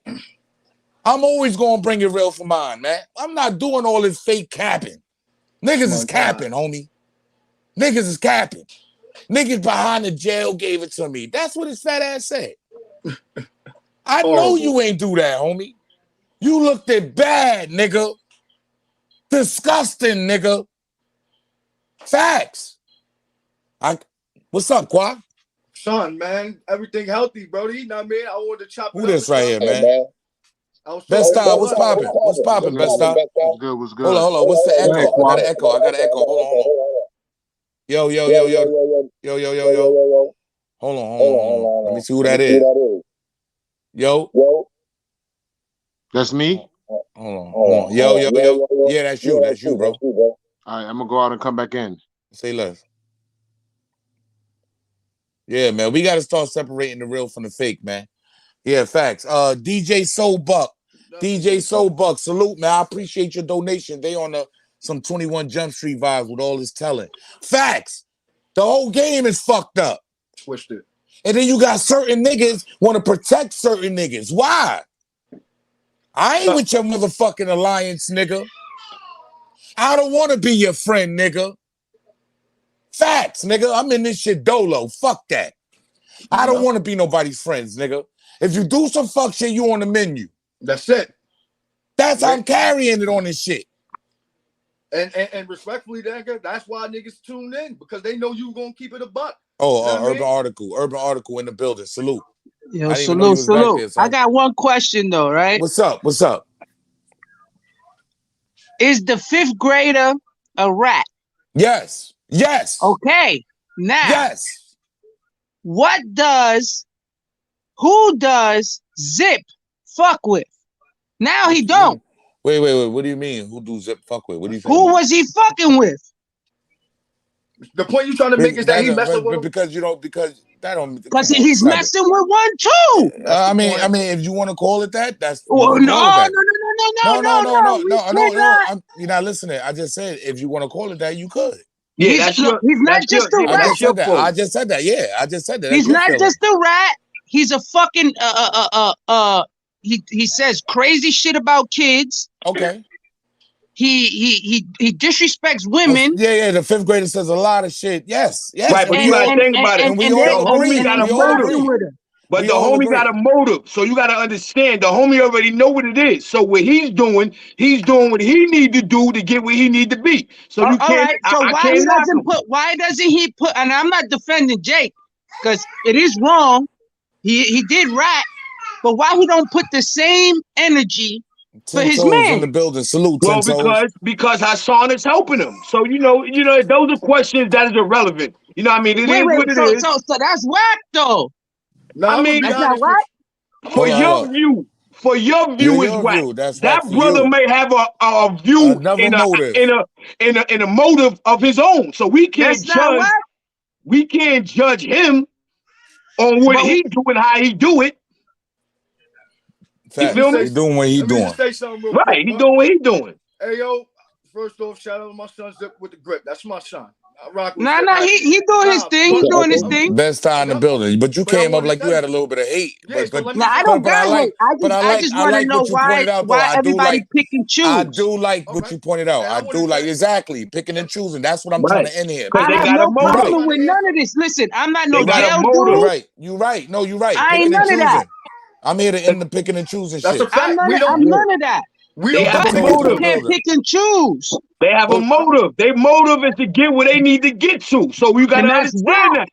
Speaker 2: I'm always gonna bring it real for mine, man. I'm not doing all this fake capping. Niggas is capping, homie. Niggas is capping. Niggas behind the jail gave it to me. That's what his fat ass said. I know you ain't do that, homie. You looked at bad, nigga. Disgusting, nigga. Facts. What's up, Qua?
Speaker 13: Son, man, everything healthy, Brody. You know what I mean? I wanted to chop
Speaker 2: Who this right here, man? Best style, what's popping? What's popping, best style?
Speaker 14: What's good? What's good?
Speaker 2: Hold on. What's the echo? I got an echo. Hold on. Yo. Hold on. Let me see who that is. Yo.
Speaker 14: That's me?
Speaker 2: Hold on. Yo. Yeah, that's you, bro.
Speaker 14: All right, I'm gonna go out and come back in.
Speaker 2: Say less. Yeah, man, we gotta start separating the real from the fake, man. Yeah, facts. DJ Soul Buck, salute, man. I appreciate your donation. They on some 21 Jump Street vibes with all this telling. Facts. The whole game is fucked up.
Speaker 13: Switched it.
Speaker 2: And then you got certain niggas want to protect certain niggas. Why? I ain't with your motherfucking alliance, nigga. I don't want to be your friend, nigga. Facts, nigga. I'm in this shit dolo. Fuck that. I don't want to be nobody's friends, nigga. If you do some fuck shit, you on the menu.
Speaker 13: That's it.
Speaker 2: That's how I'm carrying it on this shit.
Speaker 13: And respectfully, nigga, that's why niggas tune in, because they know you gonna keep it a buck.
Speaker 2: Oh, Urban Article in the building. Salute.
Speaker 15: Yo, salute. I got one question though, right?
Speaker 2: What's up?
Speaker 15: Is the 5th grader a rat?
Speaker 2: Yes.
Speaker 15: Okay. Now.
Speaker 2: Yes.
Speaker 15: Who does Zip fuck with? Now he don't.
Speaker 2: Wait. What do you mean? Who do Zip fuck with? What do you think?
Speaker 15: Who was he fucking with?
Speaker 13: The point you're trying to make is that he messing with him?
Speaker 2: Because
Speaker 15: he's messing with one too.
Speaker 2: I mean, if you want to call it that, that's
Speaker 15: no.
Speaker 2: You're not listening. I just said if you want to call it that, you could.
Speaker 12: Yeah,
Speaker 15: he's not just a rat.
Speaker 2: I just said that. Yeah, I just said that.
Speaker 15: He's not just a rat. He's a fucking he says crazy shit about kids.
Speaker 2: Okay.
Speaker 15: He disrespects women.
Speaker 2: Yeah. The 5th grader says a lot of shit. Yes.
Speaker 12: Right, but you gotta think about it.
Speaker 2: And we all agree.
Speaker 12: The homie got a motive. But the homie got a motive, so you gotta understand. The homie already know what it is. So what he's doing what he need to do to get where he need to be. So you can't.
Speaker 15: Right. So why doesn't he put? And I'm not defending Jake, because it is wrong. He did rat, but why he don't put the same energy for his man
Speaker 2: in the building? Salute.
Speaker 12: Well, because Hassan is helping him. So you know, those are questions that is irrelevant. You know what I mean? It is what it is.
Speaker 15: So that's whack though.
Speaker 13: No,
Speaker 12: I mean,
Speaker 15: that's not whack.
Speaker 12: For your view is whack. That brother may have a view in a motive of his own. So we can't judge him on what he do and how he do it.
Speaker 2: You feel me? He's doing what he doing.
Speaker 12: Right, he doing what he doing.
Speaker 13: Hey yo, first off, shout out to my son Zip with the grip. That's my son.
Speaker 15: He doing his thing. He doing his thing.
Speaker 2: Best time in the building. But you came up like you had a little bit of hate.
Speaker 15: I don't got hate. I just want to know why everybody pick and choose.
Speaker 2: I do like what you pointed out. I do like exactly picking and choosing. That's what I'm trying to end here.
Speaker 15: I have no problem with none of this. Listen, I'm not no jail dude.
Speaker 2: Right. You right. No, you right.
Speaker 15: I ain't none of that.
Speaker 2: I'm here to end the picking and choosing shit.
Speaker 15: I'm none of that.
Speaker 12: They have a motive.
Speaker 15: Can't pick and choose.
Speaker 12: They have a motive. Their motive is to get where they need to get to. So you gotta understand that.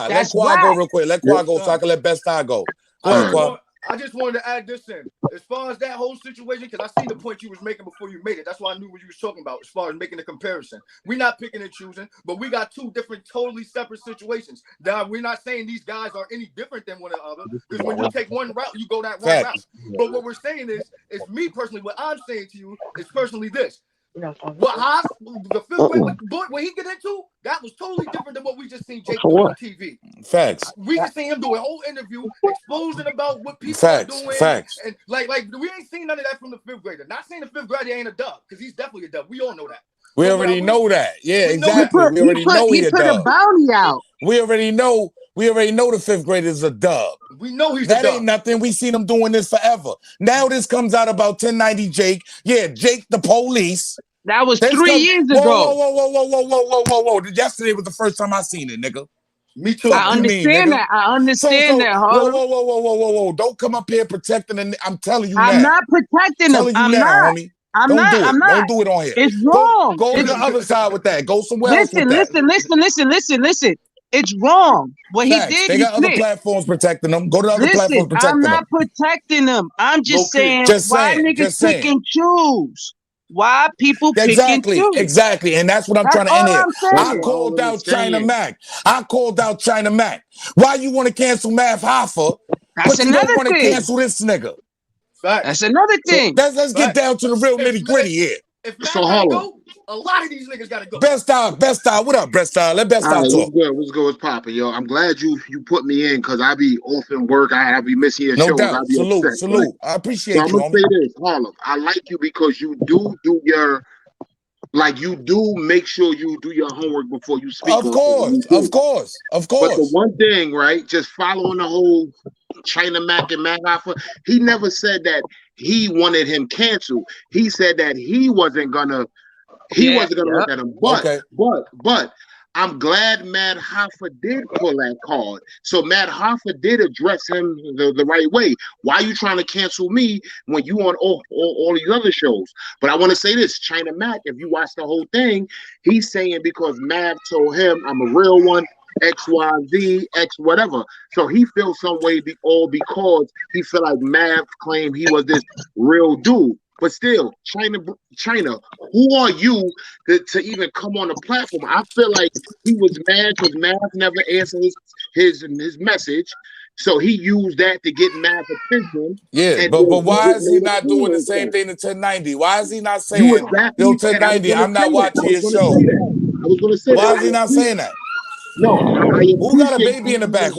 Speaker 2: Let Quad go real quick. Let Quad go so I can let Best Time go. Go ahead, Quad.
Speaker 13: I just wanted to add this in. As far as that whole situation, because I seen the point you was making before you made it. That's why I knew what you was talking about as far as making the comparison. We're not picking and choosing, but we got two different, totally separate situations. Now, we're not saying these guys are any different than one another, because when you take one route, you go that one route. But what we're saying is me personally, what I'm saying to you is personally this. What the 5th grade, what he get into, that was totally different than what we just seen Jake do on TV.
Speaker 2: Facts.
Speaker 13: We just seen him do a whole interview exposing about what people are doing.
Speaker 2: Facts.
Speaker 13: And like we ain't seen none of that from the 5th grader. Not saying the 5th grader ain't a dub, because he's definitely a dub. We all know that.
Speaker 2: We already know that. Yeah,
Speaker 13: We know
Speaker 2: exactly. We already know
Speaker 15: he
Speaker 2: he a
Speaker 15: put a
Speaker 2: dub.
Speaker 15: bounty out.
Speaker 2: We already know the fifth grader is a dub.
Speaker 13: We know he's
Speaker 2: that
Speaker 13: a dub.
Speaker 2: ain't nothing. We seen him doing this forever. Now this comes out about 1090 Jake. Yeah, Jake the police.
Speaker 15: That was
Speaker 2: This
Speaker 15: 3 years
Speaker 2: whoa,
Speaker 15: ago.
Speaker 2: Whoa. Yesterday was the first time I seen it, nigga.
Speaker 13: Me too.
Speaker 15: I understand that. I understand that, Harlem.
Speaker 2: Whoa. Don't come up here protecting the I'm telling you now.
Speaker 15: I'm not protecting them. I'm
Speaker 2: now,
Speaker 15: not.
Speaker 2: homie.
Speaker 15: I'm
Speaker 2: Don't
Speaker 15: not.
Speaker 2: do it.
Speaker 15: I'm not.
Speaker 2: Don't do it on here.
Speaker 15: It's wrong.
Speaker 2: Go to the other side with that. Go somewhere else with that.
Speaker 15: Listen. It's wrong. What
Speaker 2: Facts.
Speaker 15: he did,
Speaker 2: They got other platforms protecting them. Go to other platforms protecting them.
Speaker 15: I'm not protecting them. I'm just saying why niggas pick and choose. Why people pick and choose.
Speaker 2: Exactly. And that's what I'm trying to end here. I called out
Speaker 12: saying.
Speaker 2: China Mac. Why you want to cancel Mav Hoffa, but you don't want to cancel this nigga?
Speaker 15: That's another thing.
Speaker 2: So let's get down to the real nitty gritty here.
Speaker 13: If Matt gotta go, a lot of these niggas gotta go.
Speaker 2: Best style. What up, Best style? Let Best style talk.
Speaker 14: What's good? What's poppin', yo? I'm glad you put me in because I be off in work. I be missing your shows.
Speaker 2: No doubt. Salute.
Speaker 14: Right?
Speaker 2: I appreciate
Speaker 14: so
Speaker 2: you.
Speaker 14: I'm gonna say this, Harlem. I like you because you do your. Like you do make sure you do your homework before you speak.
Speaker 2: Of course.
Speaker 14: But the one thing, right, just following the whole China Mac and Mac Hoffa, he never said that he wanted him canceled. He said that he wasn't gonna look at him. But I'm glad Matt Hoffa did pull that card. So Matt Hoffa did address him the right way. Why are you trying to cancel me when you on all these other shows? But I want to say this, China Mac, if you watch the whole thing, he's saying because Mav told him I'm a real one, XYZ, X whatever. So he feels some way because he feel like Mav claimed he was this real dude. But still, China, who are you to even come on the platform? I feel like he was mad because Mav never answered his message. So he used that to get Mav's attention.
Speaker 2: Yeah, but why is he not doing the same thing to 1090? Why is he not saying, yo, 1090, I'm not watching your show?
Speaker 14: I was going to say
Speaker 2: why is he not saying that?
Speaker 14: No,
Speaker 2: who got a baby in the back?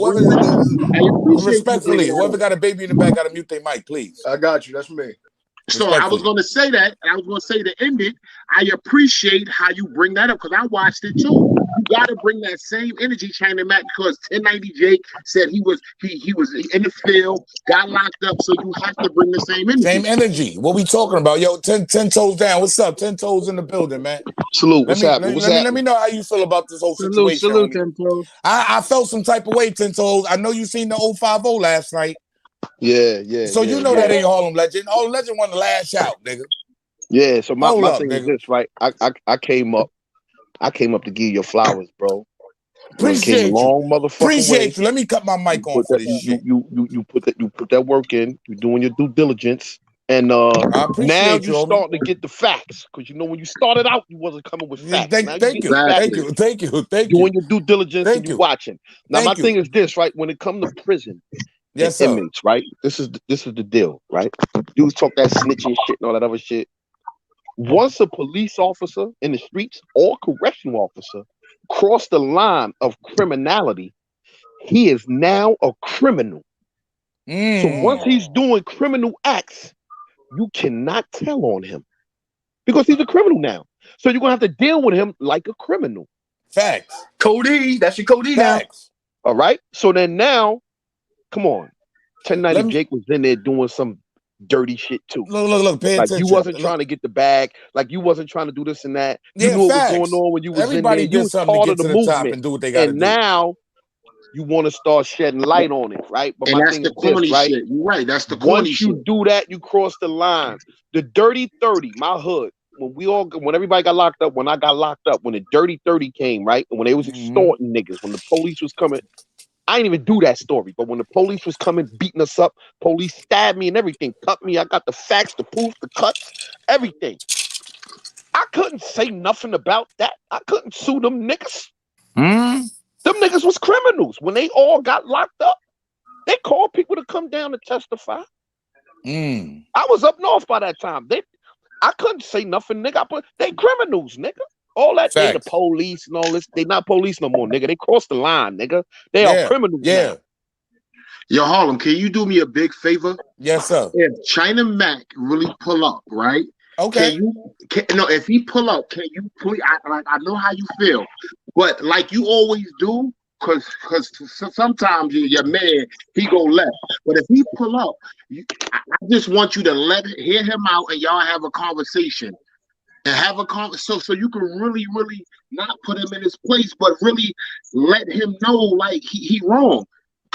Speaker 2: Respectfully, whoever got a baby in the back got to mute their mic, please.
Speaker 13: I got you. That's me.
Speaker 14: So I was going to say that, and I was going to say to end it, I appreciate how you bring that up because I watched it too. You got to bring that same energy, China Mac, because 1090 Jake said he was in the field, got locked up, so you have to bring the same energy.
Speaker 2: Same energy. What we talking about? Yo, 10 toes down. What's up? 10 toes in the building, man.
Speaker 14: Salute. What's happening?
Speaker 2: Let me know how you feel about this whole situation.
Speaker 15: Salute, 10 toes.
Speaker 2: I felt some type of way, 10 toes. I know you seen the 050 last night.
Speaker 14: Yeah.
Speaker 2: So you know that ain't Harlem Legend. Harlem Legend want to lash out, nigga.
Speaker 14: Yeah. So my thing is this, right? I came up to give you your flowers, bro.
Speaker 2: Appreciate you.
Speaker 14: Long motherfucking
Speaker 2: Appreciate you. Let me cut my mic on for this shit.
Speaker 14: You put that work in. You're doing your due diligence, and now you're starting to get the facts because when you started out, you wasn't coming with facts.
Speaker 2: Thank you.
Speaker 14: Doing your due diligence and you watching. Now my thing is this, right? When it comes to prison.
Speaker 2: Yes,
Speaker 14: inmates, right? This is the deal, right? Dudes talk that snitching shit and all that other shit. Once a police officer in the streets or correctional officer cross the line of criminality, he is now a criminal. So once he's doing criminal acts, you cannot tell on him because he's a criminal now. So you're gonna have to deal with him like a criminal.
Speaker 2: Facts.
Speaker 13: Cody, that's your Cody now.
Speaker 14: All right. So then now. Come on. 1090 Jake was in there doing some dirty shit too.
Speaker 2: Look, pay attention.
Speaker 14: Like you wasn't trying to get the bag. Like you wasn't trying to do this and that. You knew what was going on when you was in there. You was part of the movement.
Speaker 2: And do what they got to do.
Speaker 14: And now you want to start shedding light on it, right? But
Speaker 12: and that's the corny shit. You're right. That's the corny shit.
Speaker 14: Once you do that, you cross the lines. The dirty 30, my hood. When everybody got locked up, when I got locked up, when the dirty 30 came, right? And when they was extorting niggas, when the police was coming. I didn't even do that story, but when the police was coming, beating us up, police stabbed me and everything, cut me. I got the facts, the proof, the cuts, everything. I couldn't say nothing about that. I couldn't sue them niggas. Them niggas was criminals. When they all got locked up, they called people to come down to testify. I was up north by that time. I couldn't say nothing, nigga. They criminals, nigga. All that, they the police and all this. They not police no more, nigga. They crossed the line, nigga. They are criminals now.
Speaker 12: Yo, Harlem, can you do me a big favor?
Speaker 2: Yes, sir.
Speaker 12: If China Mac really pull up, right?
Speaker 2: Okay.
Speaker 14: If he pull up, can you please? I know how you feel, but like you always do, because sometimes your man he go left, but if he pull up, I just want you to hear him out and y'all have a conversation. And have a conversation so you can really not put him in his place, but really let him know like he wrong.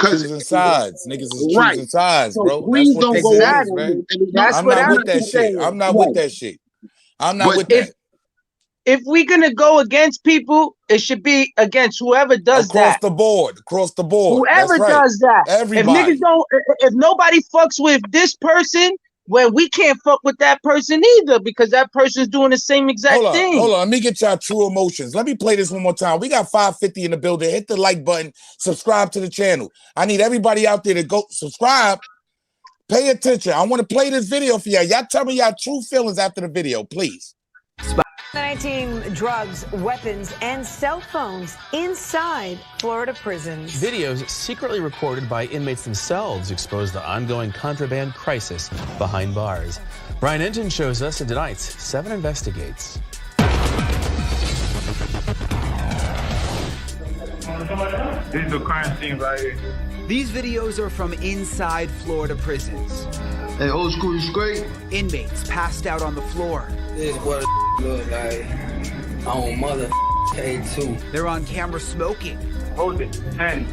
Speaker 2: Choosing sides, niggas is
Speaker 14: right.
Speaker 2: choosing sides, bro.
Speaker 14: So please
Speaker 2: That's what
Speaker 14: don't
Speaker 2: this
Speaker 14: go
Speaker 2: is, man. I'm not with that shit. I'm not with that shit. I'm not with that.
Speaker 15: If we're gonna go against people, it should be against whoever does
Speaker 2: across
Speaker 15: that.
Speaker 2: the board.
Speaker 15: Whoever
Speaker 2: That's right.
Speaker 15: does that.
Speaker 2: Everybody.
Speaker 15: If nobody fucks with this person, well, we can't fuck with that person either because that person's doing the same exact thing.
Speaker 2: Hold on. Let me get y'all true emotions. Let me play this one more time. We got 550 in the building. Hit the like button. Subscribe to the channel. I need everybody out there to go subscribe. Pay attention. I want to play this video for y'all. Y'all tell me y'all true feelings after the video, please.
Speaker 5: 19 drugs, weapons, and cell phones inside Florida prisons.
Speaker 6: Videos secretly recorded by inmates themselves expose the ongoing contraband crisis behind bars. Brian Enton shows us, and tonight, 7 investigates.
Speaker 7: This is the crime scene right here.
Speaker 3: These videos are from inside Florida prisons.
Speaker 8: Hey, old school is great.
Speaker 3: Inmates passed out on the floor.
Speaker 8: This is what it look like on mother K2.
Speaker 3: They're on camera smoking.
Speaker 7: Hold it. 10,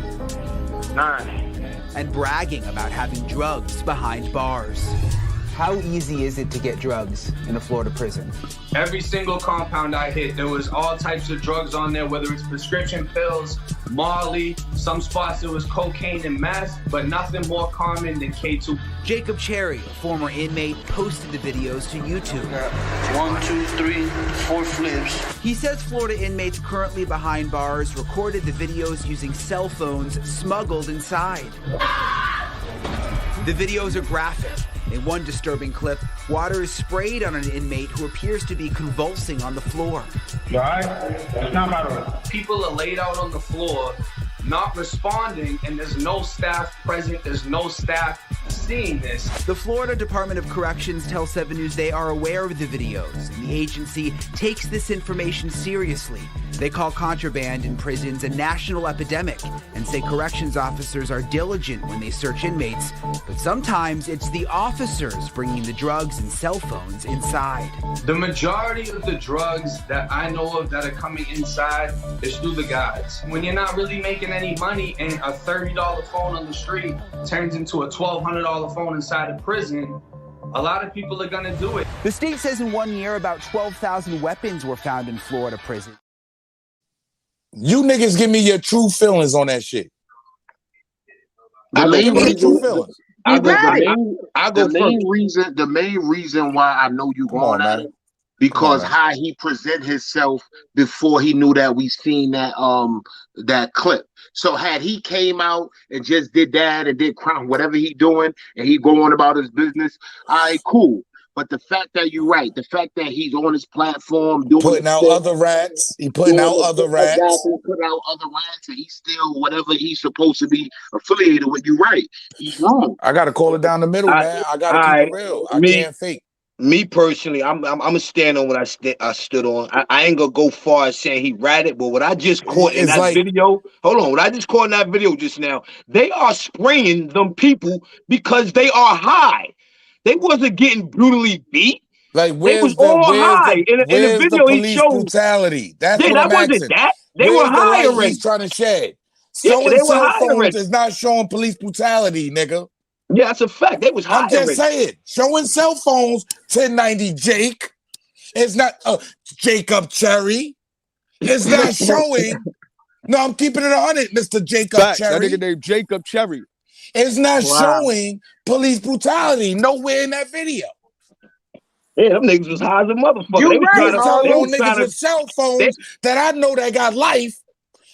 Speaker 7: 9.
Speaker 3: And bragging about having drugs behind bars.
Speaker 16: How easy is it to get drugs in a Florida prison?
Speaker 4: Every single compound I hit, there was all types of drugs on there, whether it's prescription pills, Molly, some spots there was cocaine and meth, but nothing more common than K2.
Speaker 3: Jacob Cherry, a former inmate, posted the videos to YouTube.
Speaker 8: 1, 2, 3, 4 flips.
Speaker 3: He says Florida inmates currently behind bars recorded the videos using cell phones smuggled inside. The videos are graphic. In one disturbing clip, water is sprayed on an inmate who appears to be convulsing on the floor.
Speaker 7: You all right? That's not my room.
Speaker 4: People are laid out on the floor, not responding, and there's no staff present, there's no staff seeing this.
Speaker 3: The Florida Department of Corrections tells 7 News they are aware of the videos, and the agency takes this information seriously. They call contraband in prisons a national epidemic and say corrections officers are diligent when they search inmates, but sometimes it's the officers bringing the drugs and cell phones inside.
Speaker 4: The majority of the drugs that I know of that are coming inside is through the guys. When you're not really making any money and a $30 phone on the street turns into a $1,200 phone inside a prison, a lot of people are gonna do it.
Speaker 3: The state says in 1 year about 12,000 weapons were found in Florida prison.
Speaker 2: You niggas give me your true feelings on that shit.
Speaker 14: The main reason why I know you going at it because how he present himself before he knew that we seen that that clip. So had he came out and just did that and did crime, whatever he doing, and he going about his business, all right, cool. But the fact that you're right, the fact that he's on his platform doing
Speaker 2: putting out other rats, he putting out other rats,
Speaker 14: putting out other rats, and he's still whatever he's supposed to be affiliated with. You right, he's wrong.
Speaker 2: I gotta call it down the middle, man. I gotta keep it real. I can't fake.
Speaker 12: Me personally, I'm gonna stand on what I stood on. I ain't gonna go far as saying he ratted, but what I just caught in that video, what I just caught in that video just now, they are spraying them people because they are high. They wasn't getting brutally beat.
Speaker 2: Like
Speaker 12: they was all high. In the video, he showed
Speaker 2: brutality. That's what
Speaker 12: that
Speaker 2: I'm
Speaker 12: wasn't
Speaker 2: asking.
Speaker 12: that. They were high already.
Speaker 2: He's trying to shed.
Speaker 12: Showing cell phones
Speaker 2: is not showing police brutality, nigga.
Speaker 12: Yeah, that's a fact. They was high.
Speaker 2: I'm just saying, showing cell phones, 1090 Jake, is not Jacob Cherry. It's not showing. No, I'm keeping it 100, Mr. Jacob Cherry.
Speaker 17: That nigga named Jacob Cherry.
Speaker 2: It's not showing police brutality nowhere in that video.
Speaker 12: Yeah, them niggas was high as a motherfucker.
Speaker 2: You're right. All those niggas with cell phones that I know that got life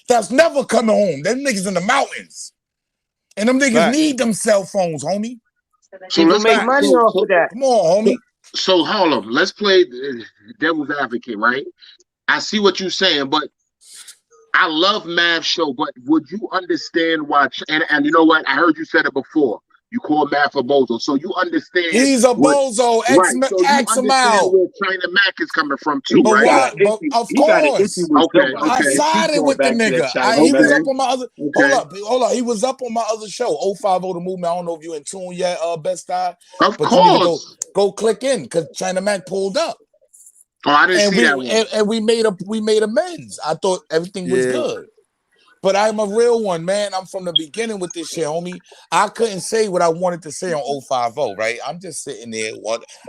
Speaker 2: that's never coming home. Them niggas in the mountains. And them niggas need them cell phones, homie.
Speaker 14: So let's
Speaker 15: make money off of that.
Speaker 2: Come on, homie.
Speaker 14: So hold on. Let's play devil's advocate, right? I see what you're saying, but I love Mav's show, but would you understand why? And you know what? I heard you said it before. You call Mac a bozo, so you understand.
Speaker 2: He's a bozo.
Speaker 14: Right. So you
Speaker 2: X him
Speaker 14: understand
Speaker 2: out.
Speaker 14: where China Mac is coming from too,
Speaker 2: But
Speaker 14: right?
Speaker 2: why? But of course. I
Speaker 14: Okay.
Speaker 2: sided with the nigga. He was up on my other. Hold up. He was up on my other show, 050 The Movement. I don't know if you in tune yet, Best Eye.
Speaker 14: Of
Speaker 2: but
Speaker 14: course.
Speaker 2: You need to go click in because China Mac pulled up.
Speaker 14: Oh, I didn't see that one.
Speaker 2: And we made amends. I thought everything was good. But I'm a real one, man. I'm from the beginning with this shit, homie. I couldn't say what I wanted to say on 050, right? I'm just sitting there.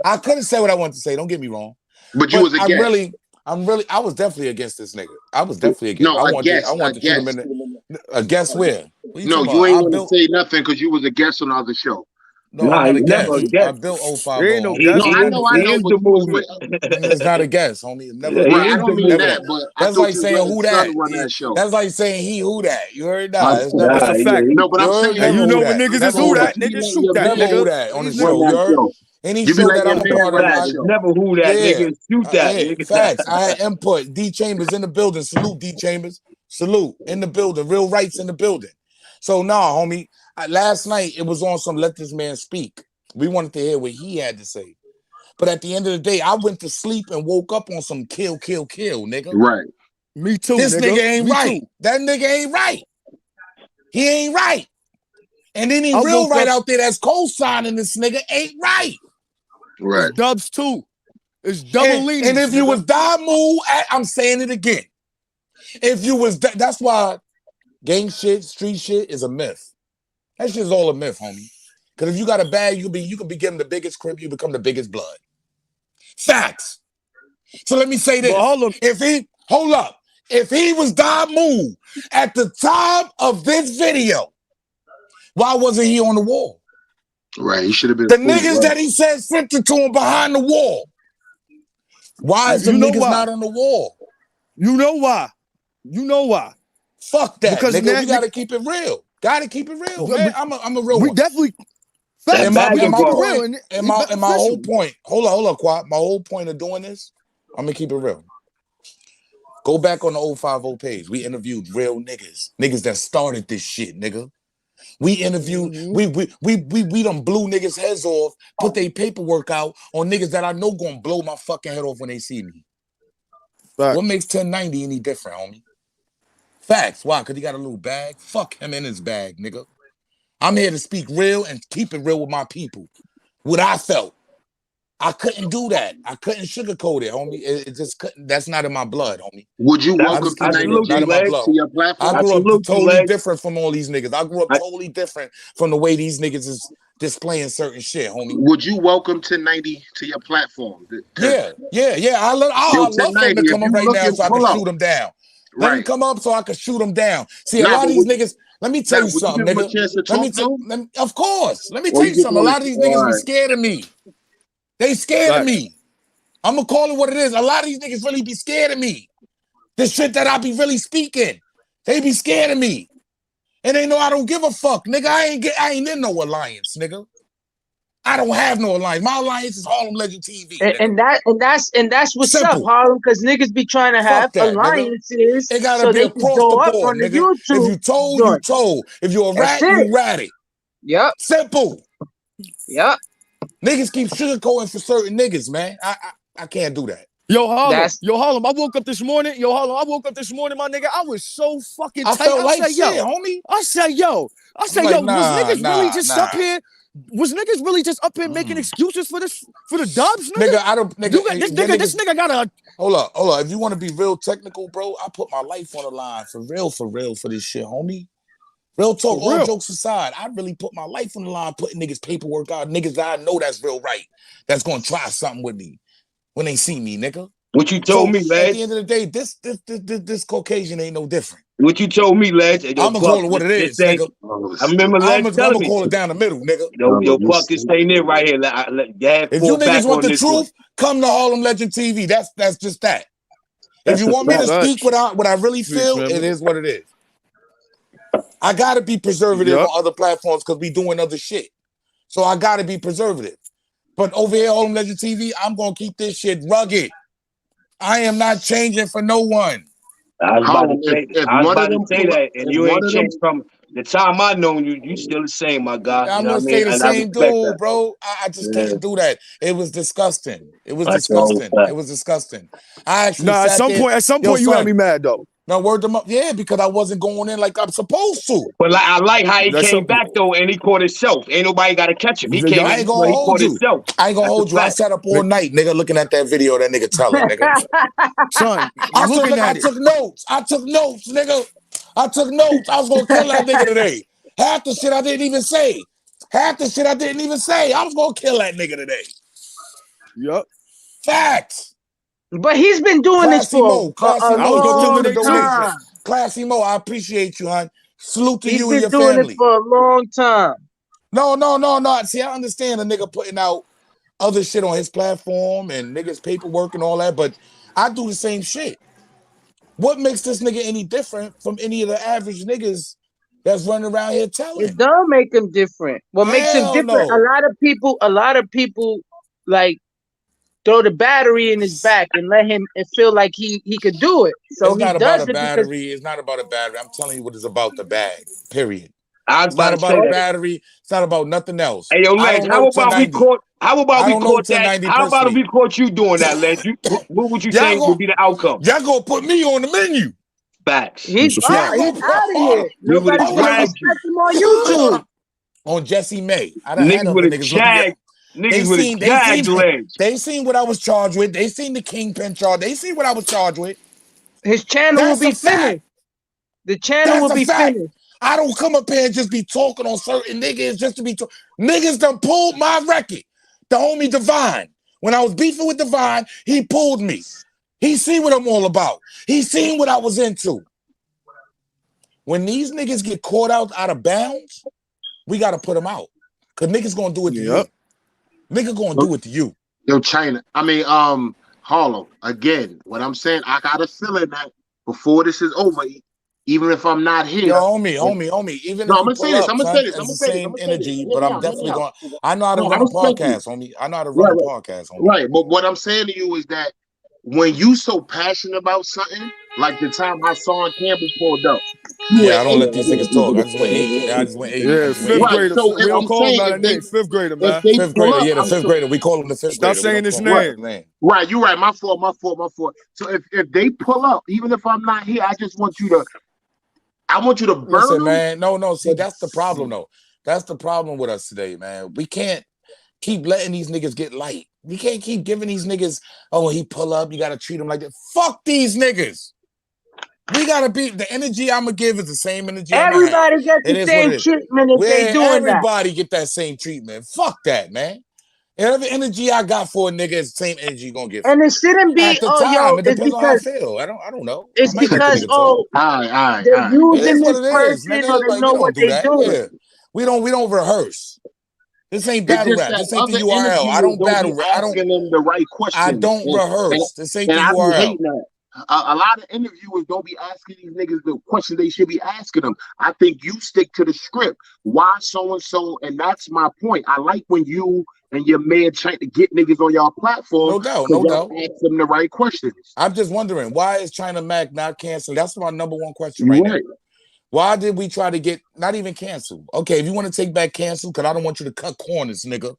Speaker 2: I couldn't say what I wanted to say. Don't get me wrong.
Speaker 14: But you was against.
Speaker 2: I was definitely against this nigga. I was definitely against.
Speaker 14: No,
Speaker 2: I want to shoot him in the. Against where?
Speaker 14: No, you ain't want to say nothing because you was a guest on the other show.
Speaker 2: No, I'm not a guest. I built 050.
Speaker 14: Ain't no guest. No, I know.
Speaker 2: It's not a guess, homie. Never.
Speaker 14: I don't mean that, but
Speaker 2: that's like saying who that. That's like saying he who that. You heard that? It's never
Speaker 14: a fact. No, but I'm saying
Speaker 17: you know when niggas is who that. Niggas shoot that.
Speaker 2: Never who that on the show. You heard? Any show that I'm a part of,
Speaker 12: it's never who that nigga shoot that.
Speaker 2: Facts. I had input. D Chambers in the building. Salute D Chambers. Salute in the building. Real rights in the building. So nah, homie. Last night it was on some let this man speak. We wanted to hear what he had to say. But at the end of the day, I went to sleep and woke up on some kill, nigga.
Speaker 14: Right.
Speaker 17: Me too.
Speaker 2: This nigga ain't right. That nigga ain't right. He ain't right. And any real right out there that's co-signing this nigga ain't right.
Speaker 14: Right.
Speaker 17: It's Dubs too. It's double leaning.
Speaker 2: And if you was Damu, I'm saying it again. If you was, that's why gang shit, street shit is a myth. That shit's all a myth, homie. Because if you got a bag, you can be given the biggest crib, you become the biggest blood. Facts. So let me say this. If he was Damu at the time of this video, why wasn't he on the wall?
Speaker 14: Right, he should have been.
Speaker 2: The niggas that he said sent it to him behind the wall. Why is the niggas not on the wall?
Speaker 17: You know why? You know why?
Speaker 2: Fuck that, because nigga. We gotta keep it real. Gotta keep it real, man. I'm a real one.
Speaker 17: We definitely.
Speaker 2: And my whole point. Hold on, Quad. My whole point of doing this, I'm gonna keep it real. Go back on the 050 page. We interviewed real niggas that started this shit, nigga. We interviewed, we done blew niggas' heads off, put their paperwork out on niggas that I know gonna blow my fucking head off when they see me. Right. What makes 1090 any different, homie? Facts. Why? Because he got a little bag? Fuck him in his bag, nigga. I'm here to speak real and keep it real with my people. What I felt. I couldn't do that. I couldn't sugarcoat it, homie. It just couldn't. That's not in my blood, homie.
Speaker 14: Would you welcome to your platform?
Speaker 2: I grew up totally different from all these niggas. I grew up totally different from the way these niggas is displaying certain shit, homie.
Speaker 14: Would you welcome 1090 to your platform?
Speaker 2: Yeah. I love him to come up right now so I can shoot him down. Let him come up so I can shoot him down. See, a lot of these niggas. Let me tell you something, nigga. Of course. Let me tell you something. A lot of these niggas be scared of me. They scared of me. I'm going to call it what it is. A lot of these niggas really be scared of me. The shit that I be really speaking. They be scared of me. And they know I don't give a fuck. Nigga, I ain't in no alliance, nigga. I don't have no alliance. My alliance is Harlem Legend TV.
Speaker 15: And that's what's up, Harlem, because niggas be trying to have alliances.
Speaker 2: It gotta be across the board, nigga. If you told, you told. If you're a rat, you ratted.
Speaker 15: Yep.
Speaker 2: Simple.
Speaker 15: Yep.
Speaker 2: Niggas keep sugarcoating for certain niggas, man. I can't do that.
Speaker 17: Yo, Harlem, I woke up this morning, my nigga. I was so fucking tight.
Speaker 2: I felt like shit, homie.
Speaker 17: I said, yo, was niggas really just up here? Was niggas really just up here making excuses for the dubs, nigga?
Speaker 2: Nigga, I don't. Nigga,
Speaker 17: this nigga got a.
Speaker 2: Hold up. If you want to be real technical, bro, I put my life on the line for real for this shit, homie. Real talk, all jokes aside, I really put my life on the line, putting niggas' paperwork out. Niggas that I know that's real right, that's gonna try something with me when they see me, nigga.
Speaker 12: What you told me, man.
Speaker 2: At the end of the day, this Caucasian ain't no different.
Speaker 12: What you told me, Ledge.
Speaker 2: I'm gonna call it what it is, nigga.
Speaker 12: I remember Ledge
Speaker 2: I'm gonna call it down the middle, nigga.
Speaker 12: Yo, fuck this ain't it right here.
Speaker 2: If you niggas want the truth, come to Harlem Legend TV. That's just that. If you want me to speak what I really feel, it is what it is. I gotta be preservative on other platforms because we doing other shit. So I gotta be preservative. But over here, Harlem Legend TV, I'm gonna keep this shit rugged. I am not changing for no one.
Speaker 12: I was about to say that, and you ain't changed from The time I known you, you still the same, my guy.
Speaker 2: I'm
Speaker 12: You know
Speaker 2: gonna
Speaker 12: what I
Speaker 2: stay
Speaker 12: mean?
Speaker 2: the
Speaker 12: And I
Speaker 2: same
Speaker 12: respect
Speaker 2: dude,
Speaker 12: that.
Speaker 2: bro. I just can't do that. It was disgusting. It was
Speaker 12: That's all
Speaker 2: disgusting.
Speaker 12: fact.
Speaker 2: It was disgusting. I actually
Speaker 17: Nah,
Speaker 2: sat there.
Speaker 17: at some
Speaker 2: Yo,
Speaker 17: point, you had
Speaker 2: son,
Speaker 17: me mad though.
Speaker 2: no, word them up. Yeah, because I wasn't going in like I'm supposed to.
Speaker 12: But like, I like how he
Speaker 17: That's
Speaker 12: came
Speaker 17: some-
Speaker 12: back though, and he caught himself. Ain't nobody got to catch him. He came
Speaker 2: I
Speaker 12: in,
Speaker 2: ain't gonna
Speaker 12: he
Speaker 2: hold
Speaker 12: caught
Speaker 2: you.
Speaker 12: himself.
Speaker 2: I ain't gonna
Speaker 12: That's
Speaker 2: hold
Speaker 12: a
Speaker 2: you. I
Speaker 12: fact.
Speaker 2: sat up all night, nigga, looking at that video that nigga telling, nigga.
Speaker 17: Son,
Speaker 2: I
Speaker 17: looking at it.
Speaker 2: took notes. I took notes, nigga. I took notes. I was gonna kill that nigga today. Half the shit I didn't even say. I was gonna kill that nigga today.
Speaker 17: Yup.
Speaker 2: Facts.
Speaker 15: But he's been doing this
Speaker 2: Classy
Speaker 15: for
Speaker 2: Mo. Classy
Speaker 15: a
Speaker 2: Mo.
Speaker 17: I was gonna kill
Speaker 15: long
Speaker 17: today too.
Speaker 15: time.
Speaker 2: Classy Mo, I appreciate you, hon. Salute to
Speaker 15: He's
Speaker 2: you and
Speaker 15: been
Speaker 2: your
Speaker 15: doing
Speaker 2: family.
Speaker 15: this for a long time.
Speaker 2: No. See, I understand a nigga putting out other shit on his platform and niggas paperwork and all that, but I do the same shit. What makes this nigga any different from any of the average niggas that's running around here telling?
Speaker 15: It don't make him different. What makes him different?
Speaker 2: No.
Speaker 15: A lot of people like throw the battery in his back and let him feel like he could do it. So
Speaker 2: It's
Speaker 15: he
Speaker 2: not
Speaker 15: does
Speaker 2: about a
Speaker 15: it because
Speaker 2: battery. It's not about a battery. I'm telling you what it's about, the bag. Period.
Speaker 12: I was
Speaker 2: It's not
Speaker 12: about to
Speaker 2: about
Speaker 12: say
Speaker 2: a
Speaker 12: that.
Speaker 2: battery. It's not about nothing else.
Speaker 12: Hey, yo,
Speaker 2: I
Speaker 12: Ledge,
Speaker 2: don't
Speaker 12: how
Speaker 2: know
Speaker 12: about we
Speaker 2: 1090.
Speaker 12: caught? How about
Speaker 2: I
Speaker 12: we
Speaker 2: don't know
Speaker 12: caught that?
Speaker 2: 1090
Speaker 12: How about if
Speaker 2: personally.
Speaker 12: we caught you doing that, Ledge? What would you say would be the outcome?
Speaker 2: Y'all gonna put me on the menu.
Speaker 12: Facts.
Speaker 15: he's out of here.
Speaker 12: We would
Speaker 15: Nobody's
Speaker 12: have
Speaker 15: gonna
Speaker 12: dragged you.
Speaker 15: respect him on YouTube.
Speaker 2: On Jesse May. I done had
Speaker 12: Niggas
Speaker 2: other
Speaker 12: would have
Speaker 2: niggas looking at.
Speaker 12: jagged. Niggas would have jagged Ledge.
Speaker 2: They seen what I was charged with. They seen the Kingpin charge. They seen what I was charged with.
Speaker 15: His channel will be finished. The channel will be finished.
Speaker 2: I don't come up here and just be talking on certain niggas just to be talking. Niggas done pulled my record. The homie Divine. When I was beefing with Divine, he pulled me. He seen what I'm all about. He seen what I was into. When these niggas get caught out of bounds, we got to put them out. Because niggas going to do it to you. Nigga going to do it to you.
Speaker 14: Yo, China. I mean, Harlem. Again, what I'm saying, I got a feeling that before this is over, even if I'm not here.
Speaker 2: Yo, homie. Even if
Speaker 14: I'm
Speaker 2: you
Speaker 14: gonna say
Speaker 2: pull
Speaker 14: this.
Speaker 2: up,
Speaker 14: I'm gonna
Speaker 2: son,
Speaker 14: say this.
Speaker 2: it's
Speaker 14: I'm
Speaker 2: the
Speaker 14: gonna say this.
Speaker 2: same
Speaker 14: I'm gonna say
Speaker 2: energy,
Speaker 14: this.
Speaker 2: but I'm definitely going. I know how to run a podcast, homie. I know how to run a podcast, homie.
Speaker 14: Right, but what I'm saying to you is that when you so passionate about something, like the time Hassan Campbell pulled up.
Speaker 2: Yeah, I don't let these niggas talk. I just went 8. Yeah, I just went 8.
Speaker 17: Yeah, fifth grader.
Speaker 14: So
Speaker 17: We don't
Speaker 14: I'm
Speaker 17: call him
Speaker 14: saying
Speaker 17: by that name. Fifth grader, man.
Speaker 2: Fifth grader. Yeah, the fifth grader. We call him the fifth grader.
Speaker 17: Stop saying his
Speaker 14: Right.
Speaker 17: name.
Speaker 14: Right, you're right. My fault. So if they pull up, even if I'm not here, I want you to burn
Speaker 2: Listen,
Speaker 14: them.
Speaker 2: man. No. See, that's the problem, though. That's the problem with us today, man. We can't keep letting these niggas get light. We can't keep giving these niggas, oh, he pull up, you got to treat him like that. Fuck these niggas. We got to be, the energy I'm going to give is the same energy
Speaker 15: Everybody gets the same treatment if they doing
Speaker 2: everybody get that same treatment. Fuck that, man. Every energy I got for a nigga is the same energy you're going to get.
Speaker 15: And it shouldn't be,
Speaker 2: at the time. It depends on how I feel. I don't know.
Speaker 15: It's because,
Speaker 14: they're
Speaker 15: using this person
Speaker 2: nigga.
Speaker 15: or they
Speaker 2: Like,
Speaker 15: know what they doing.
Speaker 2: Yeah. We don't rehearse. This ain't battle rap. This ain't the
Speaker 14: other
Speaker 2: URL. I don't battle rap. I don't
Speaker 14: asking them the right questions.
Speaker 2: I don't rehearse. This ain't the
Speaker 14: I be
Speaker 2: URL.
Speaker 14: hating that. A lot of interviewers don't be asking these niggas the questions they should be asking them. I think you stick to the script. Why so and so? And that's my point. I like when you and your man trying to get niggas on y'all platform.
Speaker 2: No doubt.
Speaker 14: Ask them the right questions.
Speaker 2: I'm just wondering, why is China Mac not canceled? That's my number one question right now. Why did we try to get not even canceled? Okay, if you want to take back cancel, because I don't want you to cut corners, nigga.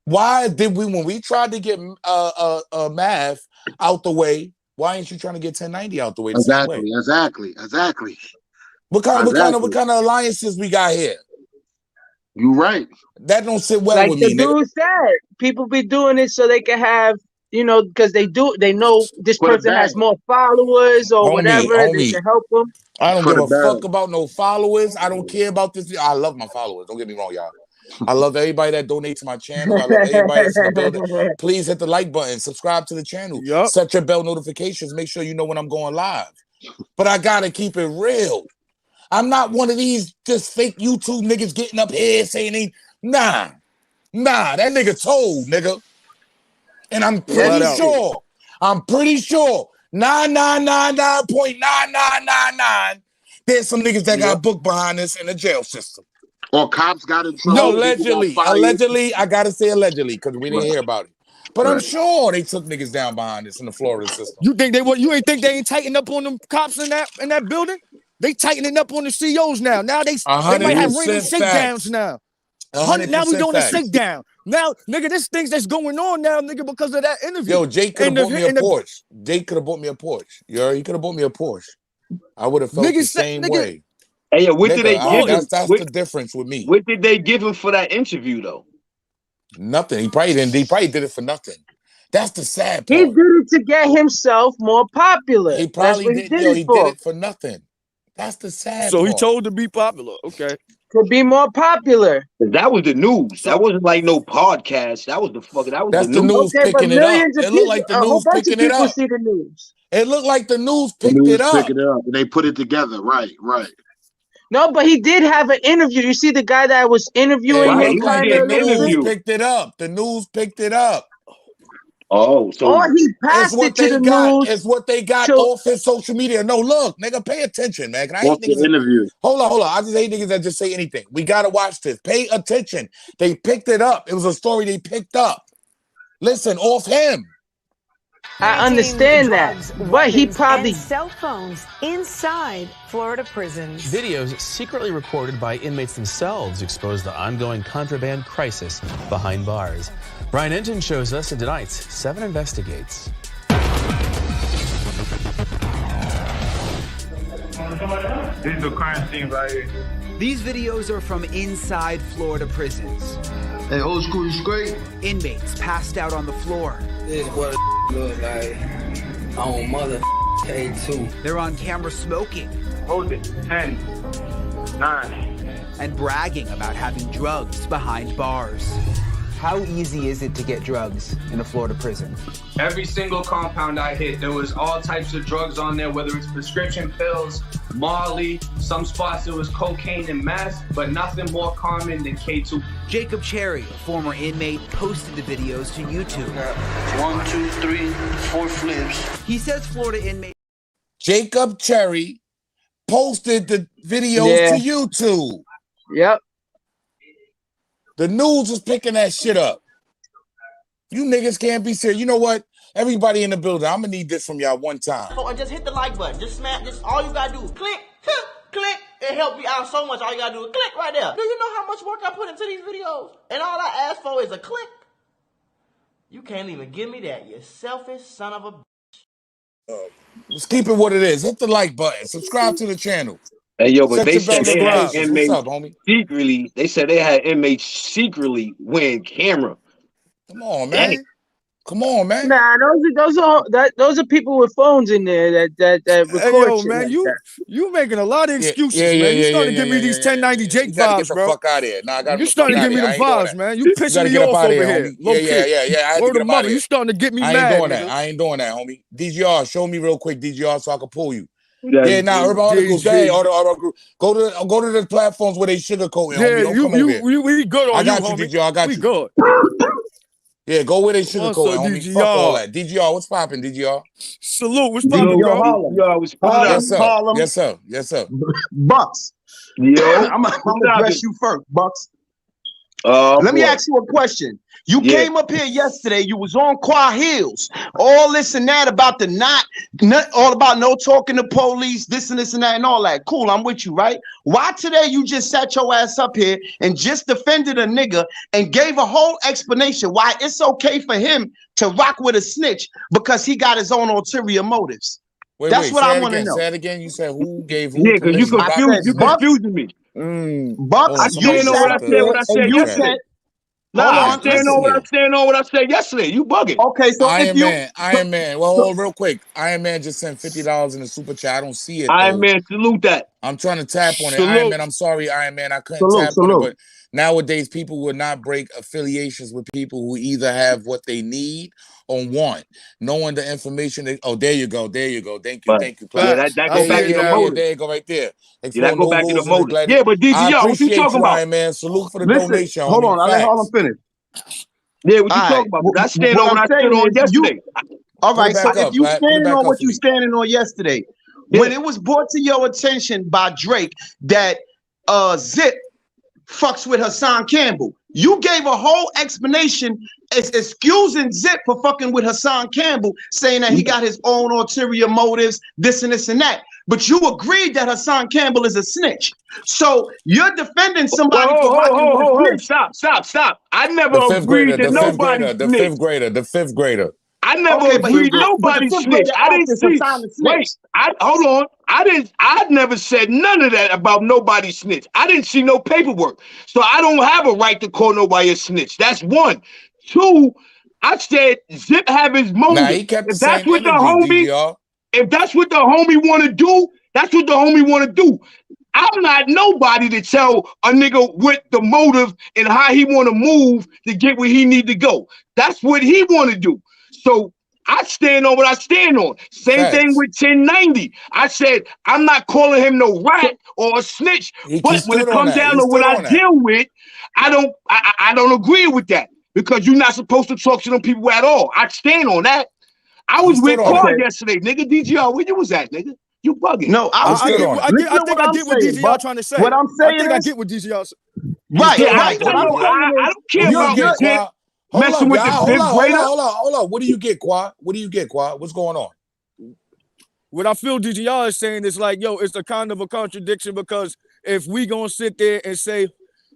Speaker 2: Why did we, when we tried to get Mav out the way, why ain't you trying to get 1090 out the way?
Speaker 14: Exactly.
Speaker 2: What kind of alliances we got here?
Speaker 14: You right.
Speaker 2: That don't sit well
Speaker 15: like
Speaker 2: with
Speaker 15: the
Speaker 2: me, nigga.
Speaker 15: dude said, people be doing it so they can have, because they know this person has more followers or whatever. They can help them.
Speaker 2: I don't give a fuck about no followers. I don't care about this. I love my followers. Don't get me wrong, y'all. I love everybody that donates to my channel. I love everybody that's in the building. Please hit the like button. Subscribe to the channel. Set your bell notifications. Make sure you know when I'm going live. But I gotta keep it real. I'm not one of these just fake YouTube niggas getting up here saying nah, that nigga told, nigga. And I'm pretty sure 999.9999 there's some niggas that got booked behind this in the jail system.
Speaker 14: Or cops got in trouble.
Speaker 2: No, allegedly, I gotta say allegedly because we didn't hear about it. But I'm sure they took niggas down behind this in the Florida system.
Speaker 17: You think you ain't think they ain't tightened up on them cops in that building? They tightening up on the CEOs now. Now they might have random shakedowns now. Now we doing a shakedown. Now, nigga, there's things that's going on now, nigga, because of that interview.
Speaker 2: Yo, Jake could have bought me a Porsche. Jake could have bought me a Porsche. He could have bought me a Porsche. I would have felt the same way.
Speaker 12: Hey, what did they give him?
Speaker 2: That's the difference with me.
Speaker 12: What did they give him for that interview, though?
Speaker 2: Nothing. He probably didn't. He probably did it for nothing. That's the sad part.
Speaker 15: He did it to get himself more popular.
Speaker 2: He probably did. He did it for nothing. That's the sad
Speaker 17: part.
Speaker 2: So
Speaker 17: he told to be popular. Okay.
Speaker 15: To be more popular.
Speaker 12: That was the news. That wasn't like no podcast. That was the fucking.
Speaker 2: That's the news picking it up. It looked like the news picking it up.
Speaker 15: See the news.
Speaker 2: It looked like the news picked it up.
Speaker 14: And they put it together. Right.
Speaker 15: No, but he did have an interview. You see the guy that was interviewing him.
Speaker 2: The news picked it up. The news picked it up.
Speaker 12: Oh, so
Speaker 15: he passed it to the news.
Speaker 2: It's what they got off his social media. No, look, nigga, pay attention, man. I hate niggas.
Speaker 14: Interview.
Speaker 2: Hold on. I just hate niggas that just say anything. We gotta watch this. Pay attention. They picked it up. It was a story they picked up. Listen, off him.
Speaker 15: I understand that, but he probably
Speaker 5: cell phones inside Florida prisons.
Speaker 6: Videos secretly recorded by inmates themselves expose the ongoing contraband crisis behind bars. Brian Enton shows us, and tonight's 7 investigates.
Speaker 7: This is the crime scene right here.
Speaker 3: These videos are from inside Florida prisons.
Speaker 8: Hey, old school, you straight?
Speaker 3: Inmates passed out on the floor.
Speaker 8: This is what it look like on mother K2.
Speaker 3: They're on camera smoking.
Speaker 7: Hold it. 10, 9.
Speaker 3: And bragging about having drugs behind bars.
Speaker 16: How easy is it to get drugs in a Florida prison?
Speaker 4: Every single compound I hit, there was all types of drugs on there, whether it's prescription pills, Molly, some spots it was cocaine and meth, but nothing more common than K2.
Speaker 3: Jacob Cherry, a former inmate, posted the videos to YouTube.
Speaker 8: 1, 2, 3, 4 flips.
Speaker 3: He says Florida inmate
Speaker 2: Jacob Cherry posted the videos to YouTube.
Speaker 15: Yep.
Speaker 2: The news was picking that shit up. You niggas can't be serious. You know what? Everybody in the building, I'm gonna need this from y'all one time.
Speaker 18: And just hit the like button. Just smash. Just all you gotta do is click, click. It helps me out so much. All you gotta do is click right there. Do you know how much work I put into these videos? And all I ask for is a click. You can't even give me that, you selfish son of a.
Speaker 2: Let's keep it what it is. Hit the like button. Subscribe to the channel.
Speaker 12: Hey, yo, but they said they had inmates
Speaker 2: What's up, homie?
Speaker 12: secretly. They said they had inmates secretly wearing camera.
Speaker 2: Come on, man. Dang. Come on, man.
Speaker 15: Nah, those are people with phones in there that record.
Speaker 17: Hey, yo, man, you making a lot of excuses, man. You starting to give me these 1090 Jake vibes,
Speaker 2: get
Speaker 17: bro.
Speaker 2: The fuck out of here. Nah, I gotta
Speaker 17: you starting to give me them vibes, man. You pissing me off over here.
Speaker 2: Yeah.
Speaker 17: Word of mother, you starting to get me mad.
Speaker 2: I ain't doing that, homie. DGR, show me real quick, DGR, so I can pull you. Urban Articles. Go to the platforms where they sugarcoat it.
Speaker 17: Yeah, we good on
Speaker 2: I got you, DGR. I got you.
Speaker 17: Good.
Speaker 2: Yeah, go where they sugarcoat it, homie. Fuck all that. DGR, what's popping, DGR?
Speaker 17: Salute, what's popping, bro?
Speaker 2: Yes, sir.
Speaker 19: Bucks.
Speaker 12: Yo,
Speaker 19: I'm gonna address you first, Bucks. Let me ask you a question. You came up here yesterday. You was on Quad Hills. All this and that about the not all about no talking to police, this and this and that and all that. Cool, I'm with you, right? Why today you just sat your ass up here and just defended a nigga and gave a whole explanation why it's okay for him to rock with a snitch because he got his own ulterior motives? That's what I want to know.
Speaker 2: Say it again. You said who gave who?
Speaker 12: Yeah, because you confusing me.
Speaker 19: Bucks,
Speaker 12: I stand on what I said. What I said yesterday. I'm standing on what I said yesterday. You bugging.
Speaker 19: Okay, so
Speaker 2: Iron Man. Well, hold real quick. Iron Man just sent $50 in the super chat. I don't see it.
Speaker 12: Iron Man, salute that.
Speaker 2: I'm trying to tap on it. Iron Man, I'm sorry, Iron Man. I couldn't tap on it. But nowadays, people will not break affiliations with people who either have what they need or want. Knowing the information. There you go. Thank you.
Speaker 12: Yeah, that go back to the motive.
Speaker 2: There you go right there.
Speaker 12: That go back to the motive. Yeah, but DGR, what you talking about?
Speaker 2: Iron Man, salute for the donation.
Speaker 19: Hold on, I'll let him finish.
Speaker 12: Yeah, what you talking about? I stand on what I stood on yesterday.
Speaker 19: All right, so if you standing on what you standing on yesterday, when it was brought to your attention by Drake that Zip fucks with Hassan Campbell, you gave a whole explanation excusing Zip for fucking with Hassan Campbell, saying that he got his own ulterior motives, this and this and that. but you agreed that Hassan Campbell is a snitch. So you're defending somebody for
Speaker 12: Hold. Stop. I never agreed that nobody snitched.
Speaker 2: The fifth grader.
Speaker 12: I never agreed nobody snitched. I didn't see. Wait, hold on. I never said none of that about nobody snitch. I didn't see no paperwork, so I don't have a right to call nobody a snitch. That's one. Two, I said Zip have his motive.
Speaker 2: Nah, he kept
Speaker 12: if that's what the homie, if that's what the homie want to do, that's what the homie want to do. I'm not nobody to tell a nigga what the motive and how he want to move to get where he need to go. That's what he want to do. So I stand on what I stand on. Same thing with 1090. I said I'm not calling him no rat or a snitch, but when it comes down to what I deal with, I don't agree with that because you're not supposed to talk to them people at all. I stand on that. I was with Quad yesterday, nigga. DGR, where you was at, nigga? You bugging?
Speaker 19: No,
Speaker 17: I think I get what DGR trying to say.
Speaker 19: What I'm saying
Speaker 17: I get what DGR saying.
Speaker 19: Right.
Speaker 12: I don't care about Zip messing with the fifth grader.
Speaker 2: Hold on. What do you get, Quad? What's going on?
Speaker 17: What I feel DGR is saying is like, yo, it's a kind of a contradiction because if we gonna sit there and say,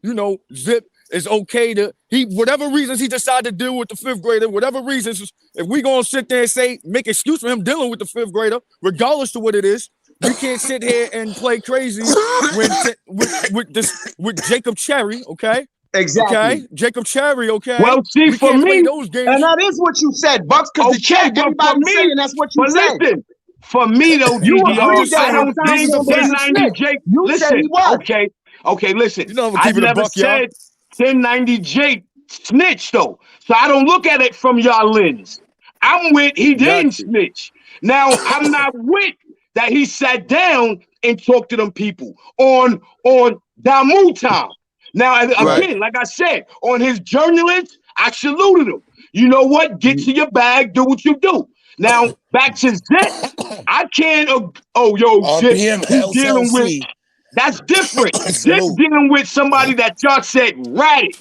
Speaker 17: you know, Zip is okay to whatever reasons he decided to deal with the fifth grader, whatever reasons, if we gonna sit there and say make excuse for him dealing with the fifth grader, regardless to what it is, we can't sit here and play crazy with Jacob Cherry, okay?
Speaker 19: Exactly.
Speaker 17: Okay, Jacob Cherry. Okay.
Speaker 12: Well, see,
Speaker 17: we
Speaker 12: for
Speaker 17: can't
Speaker 12: me,
Speaker 17: play those games.
Speaker 19: And that is what you said, Bucks, because the chat, everybody saying that's what you said.
Speaker 12: Listen, for me though, DGR, I don't think 1090 Jake. Listen, okay, listen.
Speaker 17: You know,
Speaker 12: I never said 1090 Jake snitched though, so I don't look at it from y'all lens. I'm with he didn't snitch. Now I'm not with that he sat down and talked to them people on Damu time. Now again, like I said, on his journalist, I saluted him. You know what? Get to your bag, do what you do. Now back to Zip, I can't. Zip, he's dealing with. That's different. Zip dealing with somebody that y'all said ratted.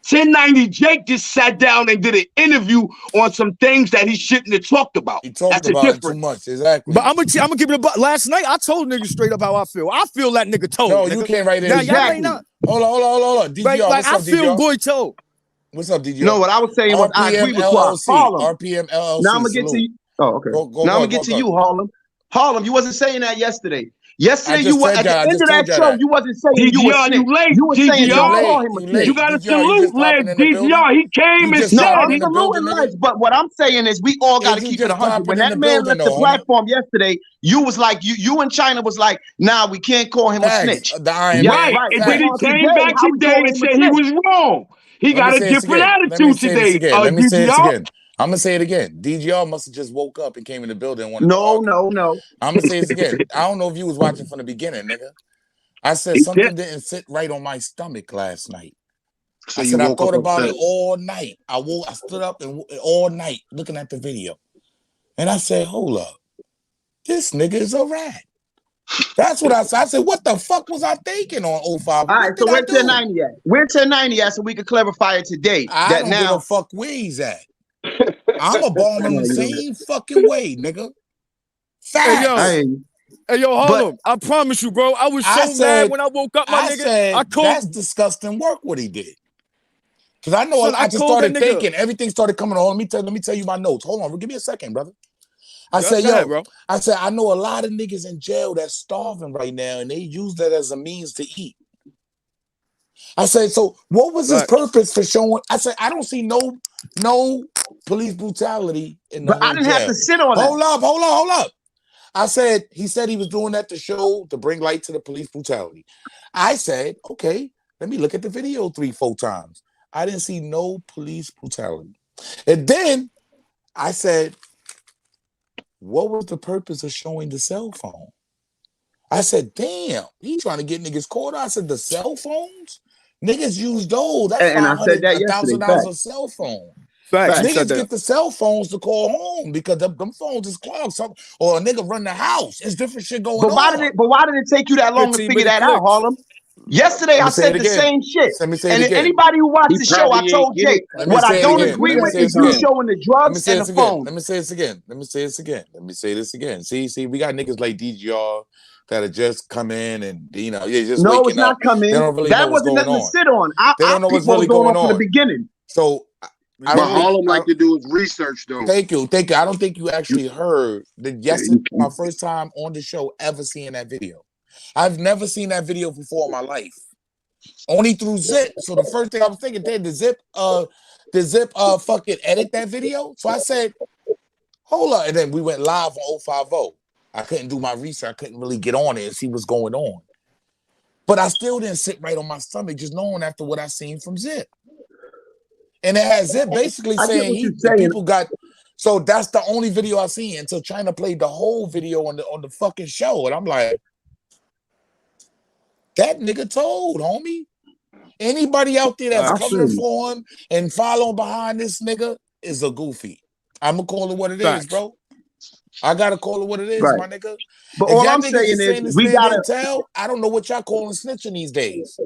Speaker 12: 1090 Jake just sat down and did an interview on some things that he shouldn't have talked about.
Speaker 2: He talked about it too much, exactly.
Speaker 17: But I'm gonna give it a buck. Last night I told niggas straight up how I feel. I feel that nigga told.
Speaker 2: No,
Speaker 17: nigga.
Speaker 2: you can't write it.
Speaker 17: Now,
Speaker 2: Exactly. Hold on. DGR,
Speaker 17: like
Speaker 2: what's up,
Speaker 17: I feel
Speaker 2: DGR?
Speaker 17: boy told.
Speaker 2: What's up, DGR?
Speaker 19: No, what I was saying was I agree with Harlem.
Speaker 2: RPM LLC.
Speaker 19: Now I'm gonna get to you. Oh, okay. Now I'm gonna get to you, Harlem. Harlem, you wasn't saying that yesterday. Yesterday, you were at the end of that show. You wasn't saying you were snitch. You were saying don't call him a snitch.
Speaker 12: You got to salute, Led DGR. He came and said
Speaker 19: it. But what I'm saying is, we all got to keep it 100. When that man left the platform yesterday, you was like, you and China was like, nah, we can't call him a snitch.
Speaker 12: Right. And then he came back today and said he was wrong. He got a different attitude today.
Speaker 2: Let me say this again. I'm gonna say it again. DGR must have just woke up and came in the building.
Speaker 19: No.
Speaker 2: I'm gonna say this again. I don't know if you was watching from the beginning, nigga. I said something didn't sit right on my stomach last night. So I said I thought about it all night. I stood up and all night looking at the video, and I said, "Hold up, this nigga is a rat." That's what I said. I said, "What the fuck was I thinking on 05?"
Speaker 19: All right, so where 1090 at? Where 1090 at? So we can clarify it today.
Speaker 2: I don't give a fuck where he's at. I'm a bomb in the same fucking way, nigga.
Speaker 17: Hey, yo, hold on. I promise you, bro. I was so mad when I woke up, my nigga. I called.
Speaker 2: That's disgusting work what he did. Because I know I just started thinking. Everything started coming on. Let me tell you my notes. Hold on. Give me a second, brother. I said, I know a lot of niggas in jail that's starving right now, and they use that as a means to eat. I said, so what was his purpose for showing? I said, I don't see no police brutality in the
Speaker 19: But I didn't have to sit on
Speaker 2: Hold up. I said, he said he was doing that to bring light to the police brutality. I said, okay, let me look at the video 3-4 times. I didn't see no police brutality. And then I said, what was the purpose of showing the cell phone? I said, damn, he's trying to get niggas caught. I said, the cell phones? Niggas use those. That's $1,000 a cell phone.
Speaker 17: Facts.
Speaker 2: Niggas get the cell phones to call home because them phones is clogged. Or a nigga run the house. It's different shit going on.
Speaker 19: But why did it take you that long to figure that out, Harlem? Yesterday, I said the same shit.
Speaker 2: Let me say
Speaker 19: and
Speaker 2: it again.
Speaker 19: Anybody who watched the show, I told Jake, what I don't agree with is you showing the drugs and the phone.
Speaker 2: Let me say this again. Let me say this again. See, we got niggas like DGR that have just come in and, you know, yeah, just
Speaker 19: no,
Speaker 2: waking
Speaker 19: it's not
Speaker 2: up.
Speaker 19: coming.
Speaker 2: They don't really
Speaker 19: that
Speaker 2: know what's
Speaker 19: wasn't
Speaker 2: going
Speaker 19: nothing
Speaker 2: on.
Speaker 19: to sit on.
Speaker 2: They don't know what's really going on
Speaker 19: from the beginning.
Speaker 2: So,
Speaker 14: but all I'm like to do is research, though.
Speaker 2: Thank you. I don't think you actually heard that yesterday, my first time on the show ever seeing that video. I've never seen that video before in my life. Only through Zip. So the first thing I was thinking, did the Zip fucking edit that video? So I said, hold up. And then we went live on 050. I couldn't do my research. I couldn't really get on it and see what's going on. But I still didn't sit right on my stomach just knowing after what I seen from Zip. And it has Zip basically saying the people got. So that's the only video I seen until China played the whole video on the fucking show. And I'm like, that nigga told, homie. Anybody out there that's coming for him and following behind this nigga is a goofy. I'm going to call it what it is, bro. I got to call it what it is, my nigga.
Speaker 19: But
Speaker 2: if
Speaker 19: all
Speaker 2: y'all
Speaker 19: I'm
Speaker 2: niggas
Speaker 19: saying is,
Speaker 2: we got to tell. I don't know what y'all calling snitching these days.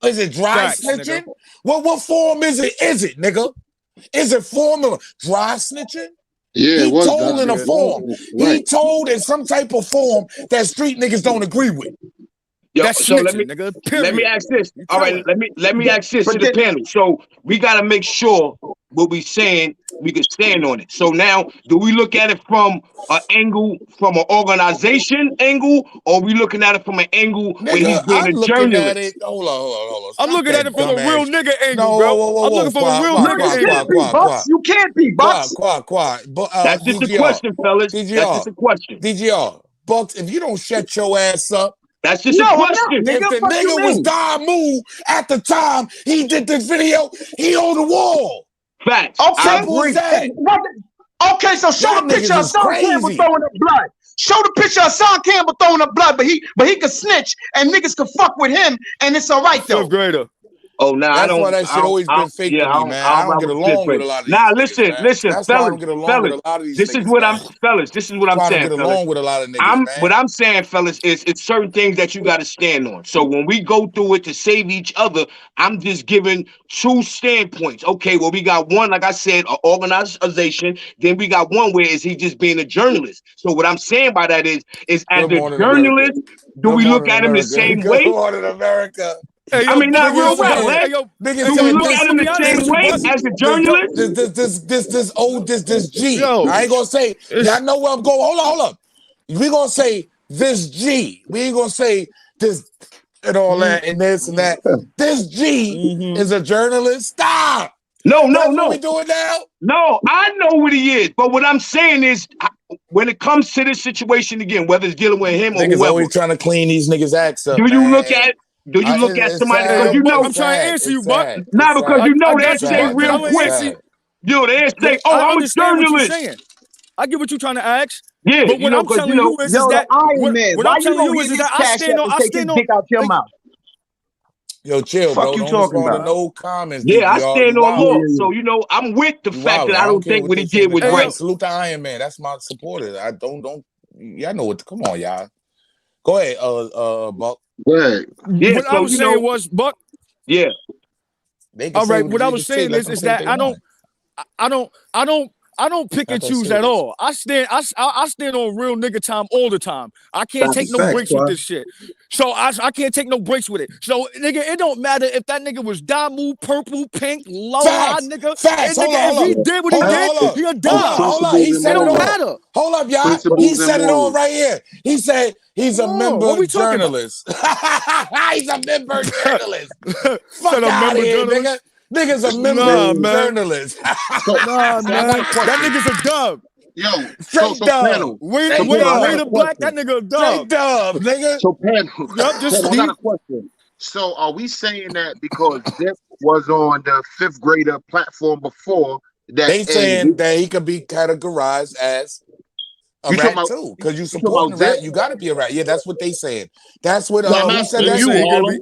Speaker 2: Is it dry snitching? What form is it? Nigga? Is it form of dry snitching?
Speaker 14: Yeah,
Speaker 2: he told in a form. Right. He told in some type of form that street niggas don't agree with.
Speaker 12: Yo,
Speaker 17: that's
Speaker 12: so
Speaker 17: snitching,
Speaker 12: let me ask this. All right, let me ask this to the panel. So we gotta make sure what we saying we can stand on it. So now, do we look at it from an angle, from an organization angle, or we looking at it from an angle where he's being a journalist?
Speaker 2: Hold on.
Speaker 17: I'm looking at it from a real nigga angle, bro. I'm looking from a real nigga angle.
Speaker 19: You can't be Bucks.
Speaker 12: That's just a question, fellas. That's just a question.
Speaker 2: DGR, Bucks, if you don't shut your ass up.
Speaker 12: That's just a question.
Speaker 2: If the nigga was Damu at the time he did this video, he on the wall.
Speaker 12: Facts.
Speaker 19: Okay. Okay, so show the picture of Sean Campbell throwing up blood. Show the picture of Sean Campbell throwing up blood, but he could snitch and niggas could fuck with him, and it's all right though.
Speaker 17: Fifth grader.
Speaker 12: Oh, nah,
Speaker 2: that's why that shit always been fake to me, man. I don't get along with a lot of these niggas,
Speaker 12: listen,
Speaker 2: that's
Speaker 12: fellas,
Speaker 2: why I don't get along with a lot of these
Speaker 12: this
Speaker 2: niggas,
Speaker 12: is what
Speaker 2: man.
Speaker 12: This is what I'm saying,
Speaker 2: get along with a lot of niggas, man.
Speaker 12: What I'm saying, fellas, is it's certain things that you got to stand on. So when we go through it to save each other, I'm just giving two standpoints. Okay, well, we got one, like I said, an organization. Then we got one where is he just being a journalist. So what I'm saying by that is as a journalist, do we look at him the same way?
Speaker 2: Good morning, America.
Speaker 12: Hey, yo, I mean, not real well, man.
Speaker 2: Niggas
Speaker 12: do we look at him the same way as a journalist?
Speaker 2: This G. I ain't gonna say. Y'all know where I'm going. Hold up. We gonna say this G. We ain't gonna say this and all that and this and that. This G is a journalist. Stop.
Speaker 12: No.
Speaker 2: What we doing now?
Speaker 12: No, I know what he is, but what I'm saying is, when it comes to this situation again, whether it's dealing with him or
Speaker 2: niggas
Speaker 12: whoever,
Speaker 2: always trying to clean these niggas' acts up.
Speaker 12: Do you look at somebody because you know?
Speaker 17: I'm trying to answer you, but
Speaker 12: not because you know they say real quick. Yo, they say, "Oh, I'm a journalist."
Speaker 17: I get what you're trying to ask.
Speaker 12: Yeah,
Speaker 17: but what I'm telling you is that what I'm telling you is that I stand on.
Speaker 2: Yo, chill, bro.
Speaker 19: Fuck you talking about?
Speaker 2: No comments.
Speaker 12: Yeah, I stand on law. So I'm with the fact that I don't think what he did was right.
Speaker 2: Salute to Iron Man. That's my supporter. I don't. Y'all know what? Come on, y'all. Go ahead, Buck.
Speaker 12: Yeah,
Speaker 17: what I was saying was, Buck.
Speaker 12: Yeah.
Speaker 17: All right. What I was saying is that I don't pick and choose at all. I stand on real nigga time all the time. I can't take no breaks with this shit. So I can't take no breaks with it. So nigga, it don't matter if that nigga was Damu, purple, pink, low high nigga.
Speaker 2: Facts.
Speaker 17: If he did what he did, he a dog.
Speaker 2: Hold up. He said it
Speaker 17: don't
Speaker 2: all.
Speaker 17: matter.
Speaker 2: Hold up, y'all. He said it all right here. He said he's a member journalist. He's a member journalist. Fuck out of here, nigga. Niggas a member journalist.
Speaker 17: Nah, man. That nigga's a dub.
Speaker 14: Yo,
Speaker 2: straight dub.
Speaker 17: Way to black, that nigga a dub.
Speaker 2: Straight dub, nigga.
Speaker 14: So, panel, I got a question. So, are we saying that because Zip was on the fifth grader platform before that?
Speaker 2: They saying that he could be categorized as a rat too, because you support the rat, you got to be a rat. Yeah, that's what they saying. That's what who said that?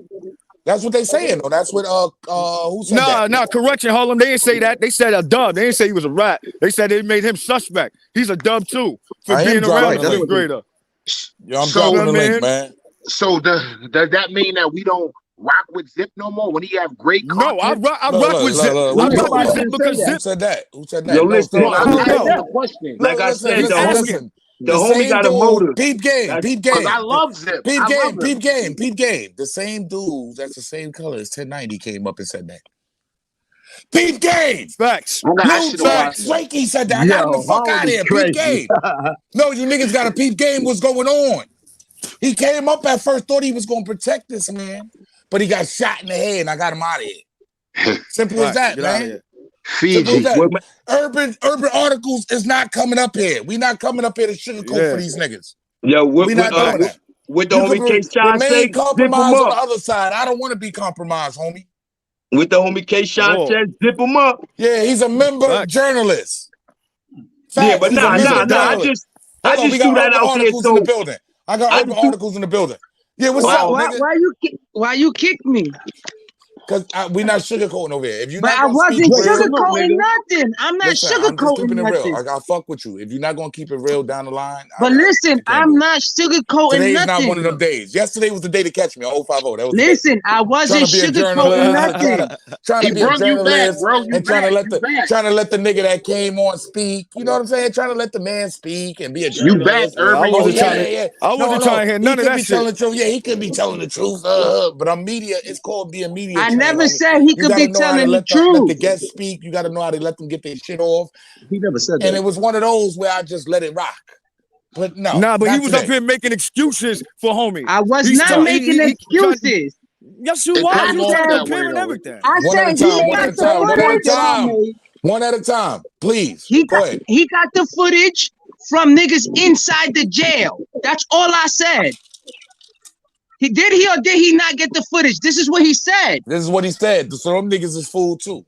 Speaker 2: That's what they saying. Or that's what who said that?
Speaker 17: Nah, correction, Harlem. They didn't say that. They said a dub. They didn't say he was a rat. They said they made him suspect. He's a dub too for being a rat fifth grader.
Speaker 2: Yo, I'm dropping the link, man.
Speaker 14: So does that mean that we don't rock with Zip no more when he have great content?
Speaker 17: No, I rock with Zip. I rock with Zip because Zip.
Speaker 2: Who said that? Who said that?
Speaker 14: Yo, listen,
Speaker 2: no,
Speaker 14: I'm
Speaker 2: no,
Speaker 14: asking
Speaker 2: no.
Speaker 14: the question.
Speaker 2: No,
Speaker 14: Like I
Speaker 2: listen,
Speaker 14: said,
Speaker 2: listen.
Speaker 14: the homie got a motive.
Speaker 2: Peep game.
Speaker 14: Because I love Zip.
Speaker 2: Peep game. The same dude that's the same color as 1090 came up and said that. Peep game.
Speaker 17: Facts.
Speaker 2: Drakey said that. I got him the fuck out of here. Peep game. No, you niggas got a peep game. What's going on? He came up at first, thought he was going to protect this man, but he got shot in the head and I got him out of here. Simple as that, man.
Speaker 14: Fiji.
Speaker 2: Urban articles is not coming up here. We not coming up here to sugarcoat for these niggas.
Speaker 12: Yo,
Speaker 2: we not doing that.
Speaker 12: With the homie K-Shine
Speaker 2: remain compromised on the other side. I don't want to be compromised, homie.
Speaker 12: With the homie K-Shine said, zip him up.
Speaker 2: Yeah, he's a member journalist. Facts.
Speaker 12: Yeah, but nah. I just threw that out there.
Speaker 2: So in the building. I got urban articles in the building. Yeah, what's up, nigga?
Speaker 15: Why you kick me?
Speaker 2: Because we not sugarcoating over here. If you,
Speaker 15: but I wasn't sugarcoating nothing. I'm not sugarcoating nothing.
Speaker 2: Real. I gotta fuck with you. If you're not gonna keep it real down the line.
Speaker 15: But listen, I'm not sugarcoating
Speaker 2: Today's
Speaker 15: nothing.
Speaker 2: Not one of them days. Yesterday was the day to catch me on 050. That was
Speaker 15: listen, I wasn't sugarcoating nothing.
Speaker 2: Trying to be a journalist and trying to let the nigga that came on speak. You know what I'm saying? Trying to let the man speak and be a journalist.
Speaker 14: You back, Urban?
Speaker 17: I wasn't trying to hear none of that shit.
Speaker 2: Yeah, he could be telling the truth. But I'm media. It's called being media.
Speaker 15: I never said he could be telling the truth.
Speaker 2: Let the guests speak. You got to know how to let them get their shit off.
Speaker 19: He never said that.
Speaker 2: And it was one of those where I just let it rock. But no.
Speaker 17: Nah, but he was up here making excuses for homie.
Speaker 15: I was not making excuses.
Speaker 17: Yes, you was. You was comparing everything.
Speaker 15: I said he got the footage.
Speaker 2: One at a time, please.
Speaker 15: He got the footage from niggas inside the jail. That's all I said. Did he or did he not get the footage? This is what he said.
Speaker 2: This is what he said. So them niggas is fool too.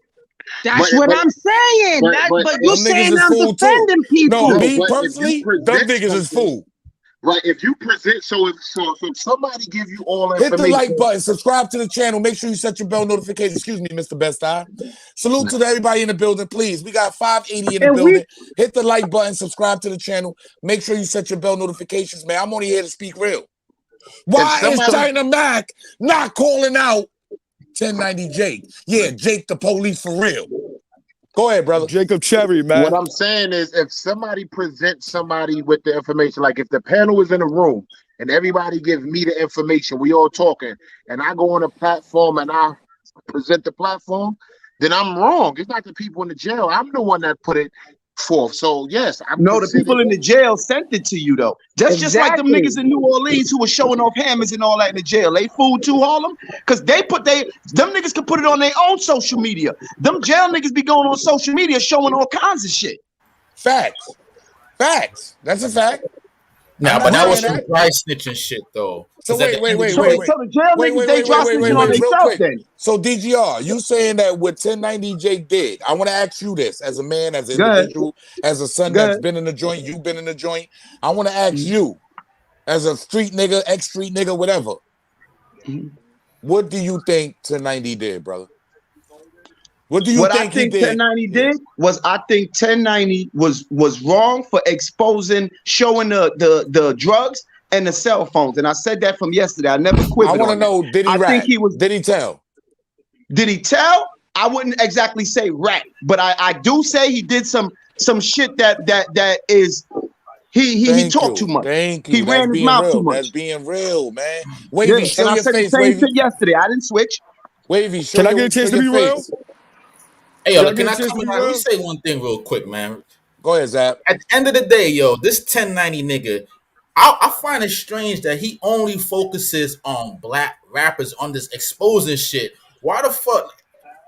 Speaker 15: That's what I'm saying. But you're saying I'm defending people.
Speaker 2: No, me personally, them niggas is fool.
Speaker 14: Right, if you present, so if somebody give you all information,
Speaker 2: hit the like button, subscribe to the channel, make sure you set your bell notification. Excuse me, Mr. Best Eye. Salute to everybody in the building, please. We got 580 in the building. Hit the like button, subscribe to the channel, make sure you set your bell notifications, man. I'm only here to speak real. Why is China Mac not calling out 1090 Jake? Yeah, Jake the police for real. Go ahead, brother.
Speaker 17: Jacob Cherry, man.
Speaker 14: What I'm saying is if somebody presents somebody with the information, like if the panel is in a room and everybody gives me the information, we all talking, and I go on a platform and I present the platform, then I'm wrong. It's not the people in the jail. I'm the one that put it forth. So yes,
Speaker 19: the people in the jail sent it to you though. Just like them niggas in New Orleans who were showing off hammers and all that in the jail. They fooled too, Harlem, because them niggas can put it on their own social media. Them jail niggas be going on social media showing all kinds of shit.
Speaker 2: Facts. That's a fact.
Speaker 20: Nah, but that was some dry snitching shit though.
Speaker 2: So wait.
Speaker 19: So the jail niggas, they dry snitching on themselves then.
Speaker 2: So DGR, you saying that what 1090 Jake did? I want to ask you this as a man, as an individual, as a son that's been in the joint. You've been in the joint. I want to ask you, as a street nigga, ex-street nigga, whatever. What do you think 1090 did, brother? What do you think he did?
Speaker 19: 1090 did was I think 1090 was wrong for exposing, showing the drugs and the cell phones. And I said that from yesterday. I never quit.
Speaker 2: I want to know, did he rat? Did he tell?
Speaker 19: Did he tell? I wouldn't exactly say rat, but I do say he did some shit that is he talked too much.
Speaker 2: Thank you.
Speaker 19: He ran his mouth too much.
Speaker 2: That's being real, man. Wavy, show
Speaker 19: and I
Speaker 2: your
Speaker 19: said
Speaker 2: face,
Speaker 19: the same
Speaker 2: Wavy.
Speaker 19: shit yesterday. I didn't switch.
Speaker 2: Wavy, show
Speaker 17: Can I get a chance to be real?
Speaker 20: Hey, yo, can I come in? Let me say one thing real quick, man.
Speaker 2: Go ahead, Zap.
Speaker 20: At the end of the day, yo, this 1090 nigga, I find it strange that he only focuses on black rappers on this exposing shit. Why the fuck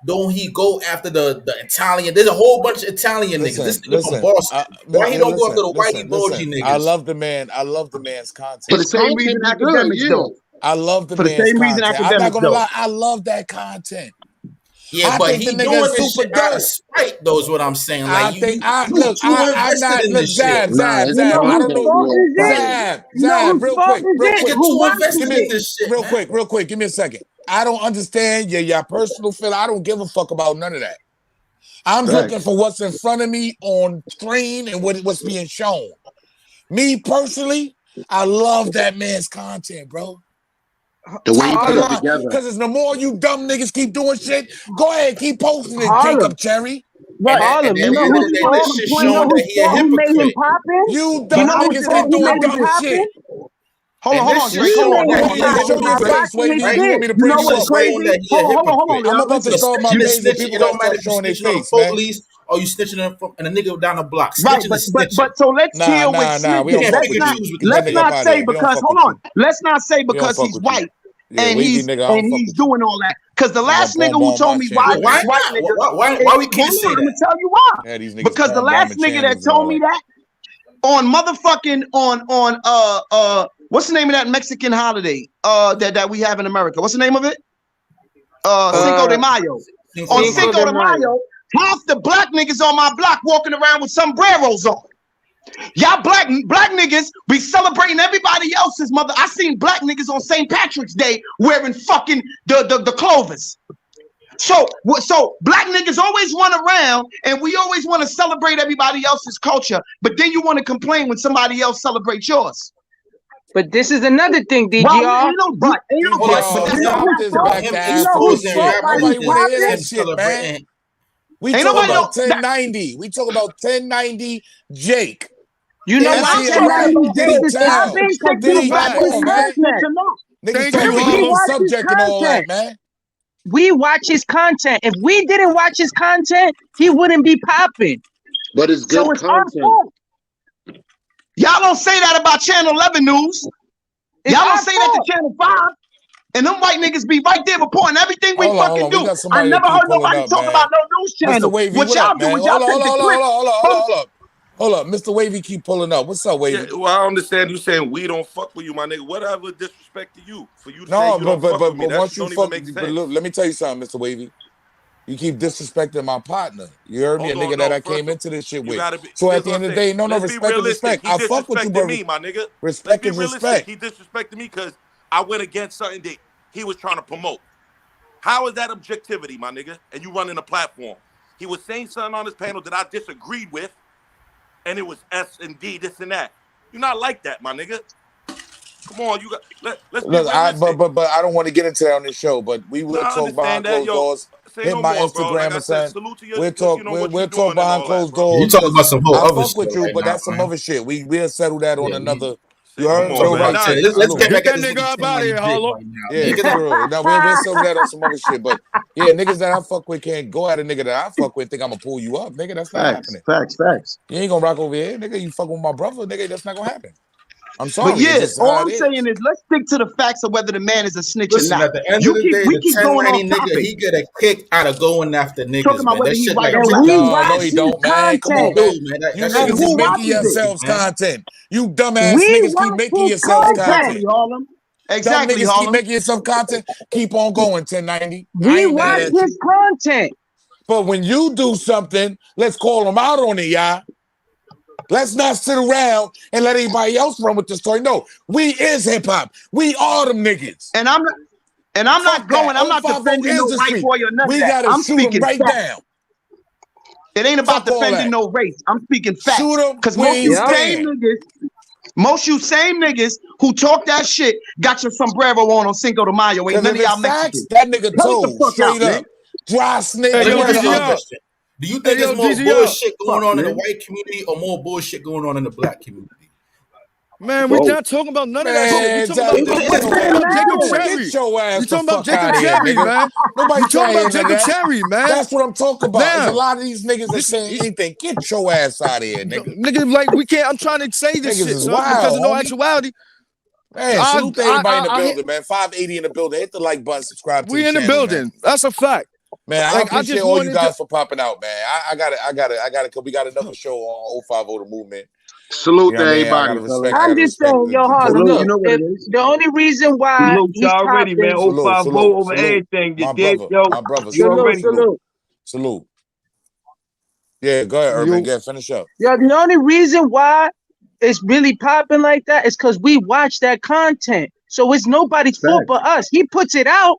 Speaker 20: don't he go after the Italian? There's a whole bunch of Italian niggas. This nigga from Boston. Why he don't go after the whitey bulgy niggas?
Speaker 2: I love the man. I love the man's content.
Speaker 19: For the same reason academics though.
Speaker 2: I love the man's content. I'm not gonna lie. I love that content.
Speaker 20: Yeah, but he doing this shit out of spite, though, is what I'm saying. Like,
Speaker 2: I'm not, look, Zab, I don't know. Zab, real quick, give me a second. I don't understand your personal feeling. I don't give a fuck about none of that. I'm looking for what's in front of me on screen and what's being shown. Me personally, I love that man's content, bro.
Speaker 14: The way you put it together.
Speaker 2: Because the more you dumb niggas keep doing shit, go ahead, keep posting it,
Speaker 19: Harlem.
Speaker 2: Jacob Cherry.
Speaker 19: Right, Harlem. You know who's who made him poppin'?
Speaker 2: You dumb niggas keep doing dumb shit.
Speaker 19: Hold on, Drake. Hold on.
Speaker 2: Show me your face, Wavy. You want me to bring you up?
Speaker 19: Hold on.
Speaker 2: I'm about to start my page and people gonna start showing their face, man.
Speaker 20: Or you snitching and a nigga down the block.
Speaker 19: Right, but so let's chill with snitching. Let's not say because hold on. Let's not say because he's white and he's doing all that. Because the last nigga who told me why
Speaker 20: we can't say that?
Speaker 19: I'm gonna tell you why. Because the last nigga that told me that on motherfucking on what's the name of that Mexican holiday that we have in America? What's the name of it? Cinco de Mayo. On Cinco de Mayo, half the black niggas on my block walking around with sombreros on. Y'all black niggas be celebrating everybody else's mother. I seen black niggas on St. Patrick's Day wearing fucking the clovers. So black niggas always run around and we always want to celebrate everybody else's culture, but then you want to complain when somebody else celebrates yours.
Speaker 15: But this is another thing, DGR.
Speaker 19: Well, ain't no but.
Speaker 2: We talk about 1090. We talk about 1090 Jake.
Speaker 19: You know why?
Speaker 2: Niggas talking about subject and all that, man.
Speaker 15: We watch his content. If we didn't watch his content, he wouldn't be popping.
Speaker 14: But it's good content.
Speaker 19: Y'all don't say that about Channel 11 News. Y'all don't say that to Channel 5. And them white niggas be right there reporting everything we fucking do. I never heard nobody talk about no news channel. What y'all do is y'all take the clip.
Speaker 2: Hold up. Mr. Wavy keep pulling up. What's up, Wavy?
Speaker 21: Yeah, well, I understand you saying we don't fuck with you, my nigga. Whatever disrespect to you. For you to say you don't fuck with me,
Speaker 2: once you fuck,
Speaker 21: look,
Speaker 2: let me tell you something, Mr. Wavy. You keep disrespecting my partner. You heard me, a nigga that I came into this shit with. So at the end of the day, no, respect is respect. I fuck with you, bro.
Speaker 21: Me, my nigga.
Speaker 2: Respect is respect.
Speaker 21: He disrespected me because I went against something that he was trying to promote. How is that objectivity, my nigga? And you running a platform. He was saying something on his panel that I disagreed with, and it was S and D, this and that. You're not like that, my nigga. Come on, you got. Let's
Speaker 2: look. But I don't want to get into that on this show. But we will talk behind closed doors. Hit my Instagram and say we'll talk behind closed doors.
Speaker 20: You talking about some whole other
Speaker 2: shit with you, but that's some other shit. We'll settle that on another. You heard?
Speaker 20: Let's get
Speaker 17: that nigga up out of here, Harlow.
Speaker 2: Yeah, true. Now we'll settle that on some other shit. But yeah, niggas that I fuck with can't go at a nigga that I fuck with think I'm gonna pull you up, nigga. That's not happening.
Speaker 19: Facts.
Speaker 2: You ain't gonna rock over here, nigga. You fuck with my brother, nigga. That's not gonna happen. I'm sorry.
Speaker 19: But yeah, all I'm saying is let's stick to the facts of whether the man is a snitch or not.
Speaker 20: At the end of the day, the 1090 nigga, he get a kick out of going after niggas.
Speaker 19: Talking about whether he's right.
Speaker 2: No, he don't, man. Come on, man. You niggas keep making yourselves content. You dumbass niggas keep making yourselves content.
Speaker 19: Exactly,
Speaker 2: niggas keep making yourself content. Keep on going, 1090.
Speaker 15: We watch his content.
Speaker 2: But when you do something, let's call them out on it, y'all. Let's not sit around and let anybody else run with the story. No, we is hip hop. We are them niggas.
Speaker 19: And I'm not defending no white boy or nothing.
Speaker 2: We gotta shoot them right down.
Speaker 19: It ain't about defending no race. I'm speaking facts. Because most you same niggas who talk that shit got your sombrero on Cinco de Mayo. Ain't none of y'all Mexicans.
Speaker 2: That nigga told straight up. Dry snitch.
Speaker 20: Do you think there's more bullshit going on in the white community or more bullshit going on in the black community?
Speaker 17: Man, we're not talking about none of that shit. We're talking about Jacob Cherry.
Speaker 2: You
Speaker 17: talking about Jacob Cherry, man.
Speaker 2: Nobody
Speaker 17: talking about Jacob Cherry, man.
Speaker 2: That's what I'm talking about. There's a lot of these niggas that saying anything. Get your ass out of here, nigga.
Speaker 17: Nigga, like we can't. I'm trying to say this shit because of no actuality.
Speaker 2: Man, salute to everybody in the building, man. 580 in the building. Hit the like button, subscribe to the channel.
Speaker 17: We in the building. That's a fact.
Speaker 2: Man, I appreciate all you guys for popping out, man. I got it. Cause we got another show on 050 The Movement.
Speaker 14: Salute to everybody.
Speaker 15: I'm just saying, yo, Harlem. Look, the only reason why
Speaker 7: he's already, man. 050 over everything. You did, yo.
Speaker 2: My brother.
Speaker 15: Salute.
Speaker 2: Yeah, go ahead, Urban. Get finish up.
Speaker 15: Yeah, the only reason why it's really popping like that is because we watch that content. So it's nobody's fault but us. He puts it out.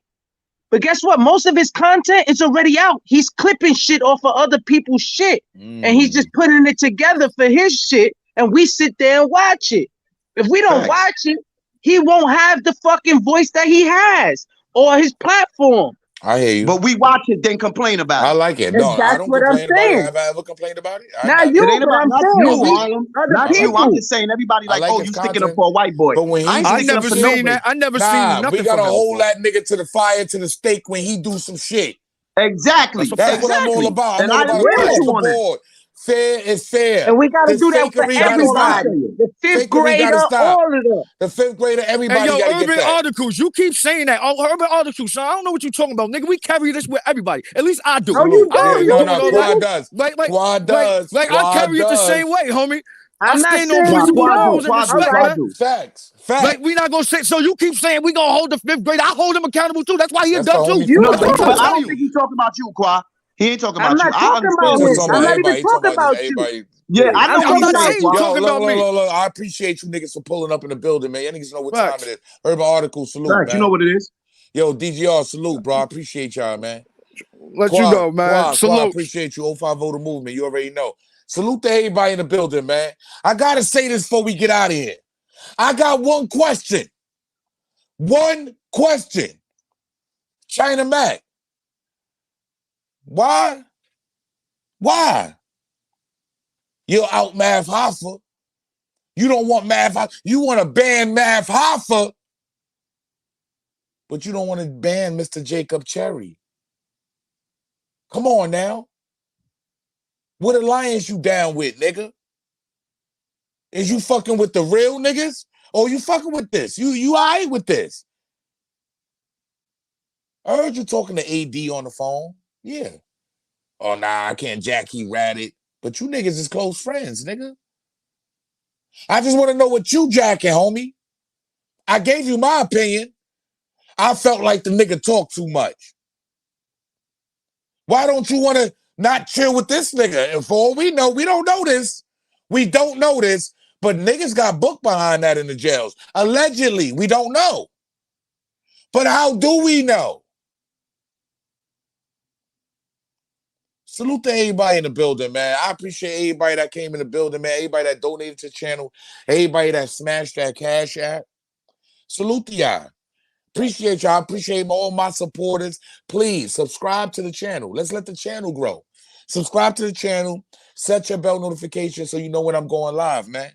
Speaker 15: But guess what? Most of his content is already out. He's clipping shit off of other people's shit. And he's just putting it together for his shit. And we sit there and watch it. If we don't watch it, he won't have the fucking voice that he has or his platform.
Speaker 2: I hear you.
Speaker 19: But we watch it, then complain about it.
Speaker 2: I like it. No, I don't complain about it. Have I ever complained about it?
Speaker 15: Not you,
Speaker 19: It ain't
Speaker 15: but
Speaker 19: about
Speaker 15: I'm
Speaker 19: not
Speaker 15: saying
Speaker 19: you, Harlem.
Speaker 15: other
Speaker 19: Not
Speaker 15: people.
Speaker 19: you. I'm just saying everybody like,
Speaker 2: like
Speaker 19: oh,
Speaker 2: his
Speaker 19: you sticking
Speaker 2: content,
Speaker 19: up for a white boy.
Speaker 2: But when
Speaker 19: I ain't
Speaker 2: he,
Speaker 19: sticking up for nobody.
Speaker 17: I never seen nothing.
Speaker 2: we gotta
Speaker 17: from him
Speaker 2: hold
Speaker 17: before.
Speaker 2: that nigga to the fire, to the stake when he do some shit.
Speaker 19: Exactly.
Speaker 2: That's what I'm all about. I'm all about across the board. Fair is fair.
Speaker 15: And we gotta do that for
Speaker 2: fakery gotta stop.
Speaker 15: everybody. The fifth
Speaker 2: Fakery gotta
Speaker 15: grader,
Speaker 2: stop.
Speaker 15: all of them.
Speaker 2: The fifth grader, everybody
Speaker 17: Hey, yo,
Speaker 2: gotta
Speaker 17: urban
Speaker 2: get that.
Speaker 17: articles. You keep saying that. Oh, urban articles, son. I don't know what you're talking about, nigga. We carry this with everybody. At least I do.
Speaker 15: No, you
Speaker 17: I
Speaker 15: don't.
Speaker 17: don't
Speaker 2: No,
Speaker 17: do all
Speaker 2: Quad
Speaker 17: that.
Speaker 2: does.
Speaker 17: Like,
Speaker 2: Quad does.
Speaker 17: Like
Speaker 2: Quad
Speaker 17: I carry it the
Speaker 2: does.
Speaker 17: same way, homie.
Speaker 15: I'm not
Speaker 17: stand on
Speaker 15: saying you
Speaker 17: principle,
Speaker 15: don't.
Speaker 17: rules, and respect, man.
Speaker 2: Facts.
Speaker 17: Like we not gonna say. So you keep saying we gonna hold the fifth grader. I hold him accountable too. That's why he a dumb too.
Speaker 19: No,
Speaker 17: That's what I'm trying
Speaker 19: but
Speaker 17: to
Speaker 19: I
Speaker 17: tell
Speaker 19: don't
Speaker 17: you.
Speaker 19: think he's talking about you, Qua. He ain't talking
Speaker 15: I'm
Speaker 19: about you.
Speaker 15: not
Speaker 19: I
Speaker 15: talking about
Speaker 19: understand.
Speaker 15: him. I'm not even talking about you.
Speaker 19: Yeah, I know
Speaker 15: I'm
Speaker 19: what he's
Speaker 15: talking
Speaker 19: saying.
Speaker 15: about
Speaker 19: Qua.
Speaker 2: Look, I appreciate you niggas for pulling up in the building, man. Y'all niggas know what time it is. Urban Article, salute,
Speaker 19: Facts,
Speaker 2: man.
Speaker 19: you know what it is.
Speaker 2: Yo, DGR, salute, bro. I appreciate y'all, man.
Speaker 17: Let you go, man.
Speaker 2: Quad,
Speaker 17: Salute.
Speaker 2: appreciate you. 05 Voter Movement. You already know. Salute to everybody in the building, man. I gotta say this before we get out of here. I got one question. One question. China Mac. Why? You'll out Math Hoffa. You don't want Math Hoffa. You want to ban Math Hoffa, but you don't want to ban Mr. Jacob Cherry. Come on now. What alliance you down with, nigga? Is you fucking with the real niggas? Or you fucking with this? You all right with this? I heard you talking to AD on the phone. Yeah. Oh, nah, I can't Jackie rat it. But you niggas is close friends, nigga. I just want to know what you jacking, homie. I gave you my opinion. I felt like the nigga talked too much. Why don't you want to not chill with this nigga? And for all we know, we don't know this. We don't know this, but niggas got booked behind that in the jails. Allegedly, we don't know. But how do we know? Salute to everybody in the building, man. I appreciate everybody that came in the building, man. Everybody that donated to the channel. Everybody that smashed that cash app. Salute to y'all. Appreciate y'all. Appreciate all my supporters. Please subscribe to the channel. Let's let the channel grow. Subscribe to the channel. Set your bell notification so you know when I'm going live, man.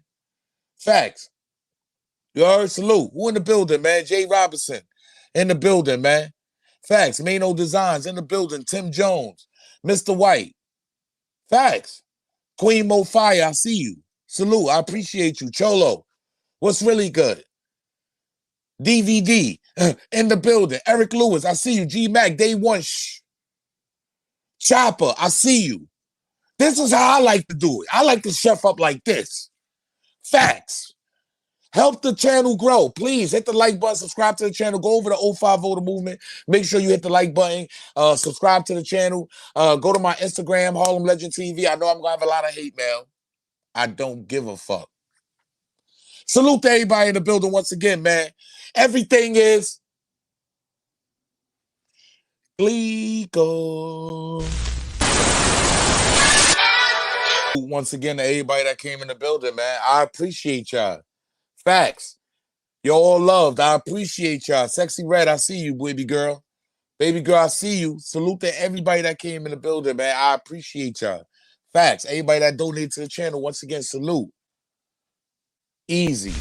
Speaker 2: Facts. You heard? Salute. Who in the building, man? Jay Robinson in the building, man. Facts. Mano Designs in the building. Tim Jones. Mr. White. Facts. Queen Mo Fire, I see you. Salute. I appreciate you. Cholo. What's really good? DVD in the building. Eric Lewis, I see you. G Mac, day one. Shh. Chopper, I see you. This is how I like to do it. I like to chef up like this. Facts. Help the channel grow. Please hit the like button, subscribe to the channel. Go over to 05 Voter Movement. Make sure you hit the like button. Subscribe to the channel. Go to my Instagram, Harlem Legend TV. I know I'm going to have a lot of hate mail. I don't give a fuck. Salute to everybody in the building once again, man. Everything is legal. Once again to everybody that came in the building, man. I appreciate y'all. Facts. You're all loved. I appreciate y'all. Sexy Red, I see you, baby girl. Baby girl, I see you. Salute to everybody that came in the building, man. I appreciate y'all. Facts. Everybody that donated to the channel, once again, salute. Easy.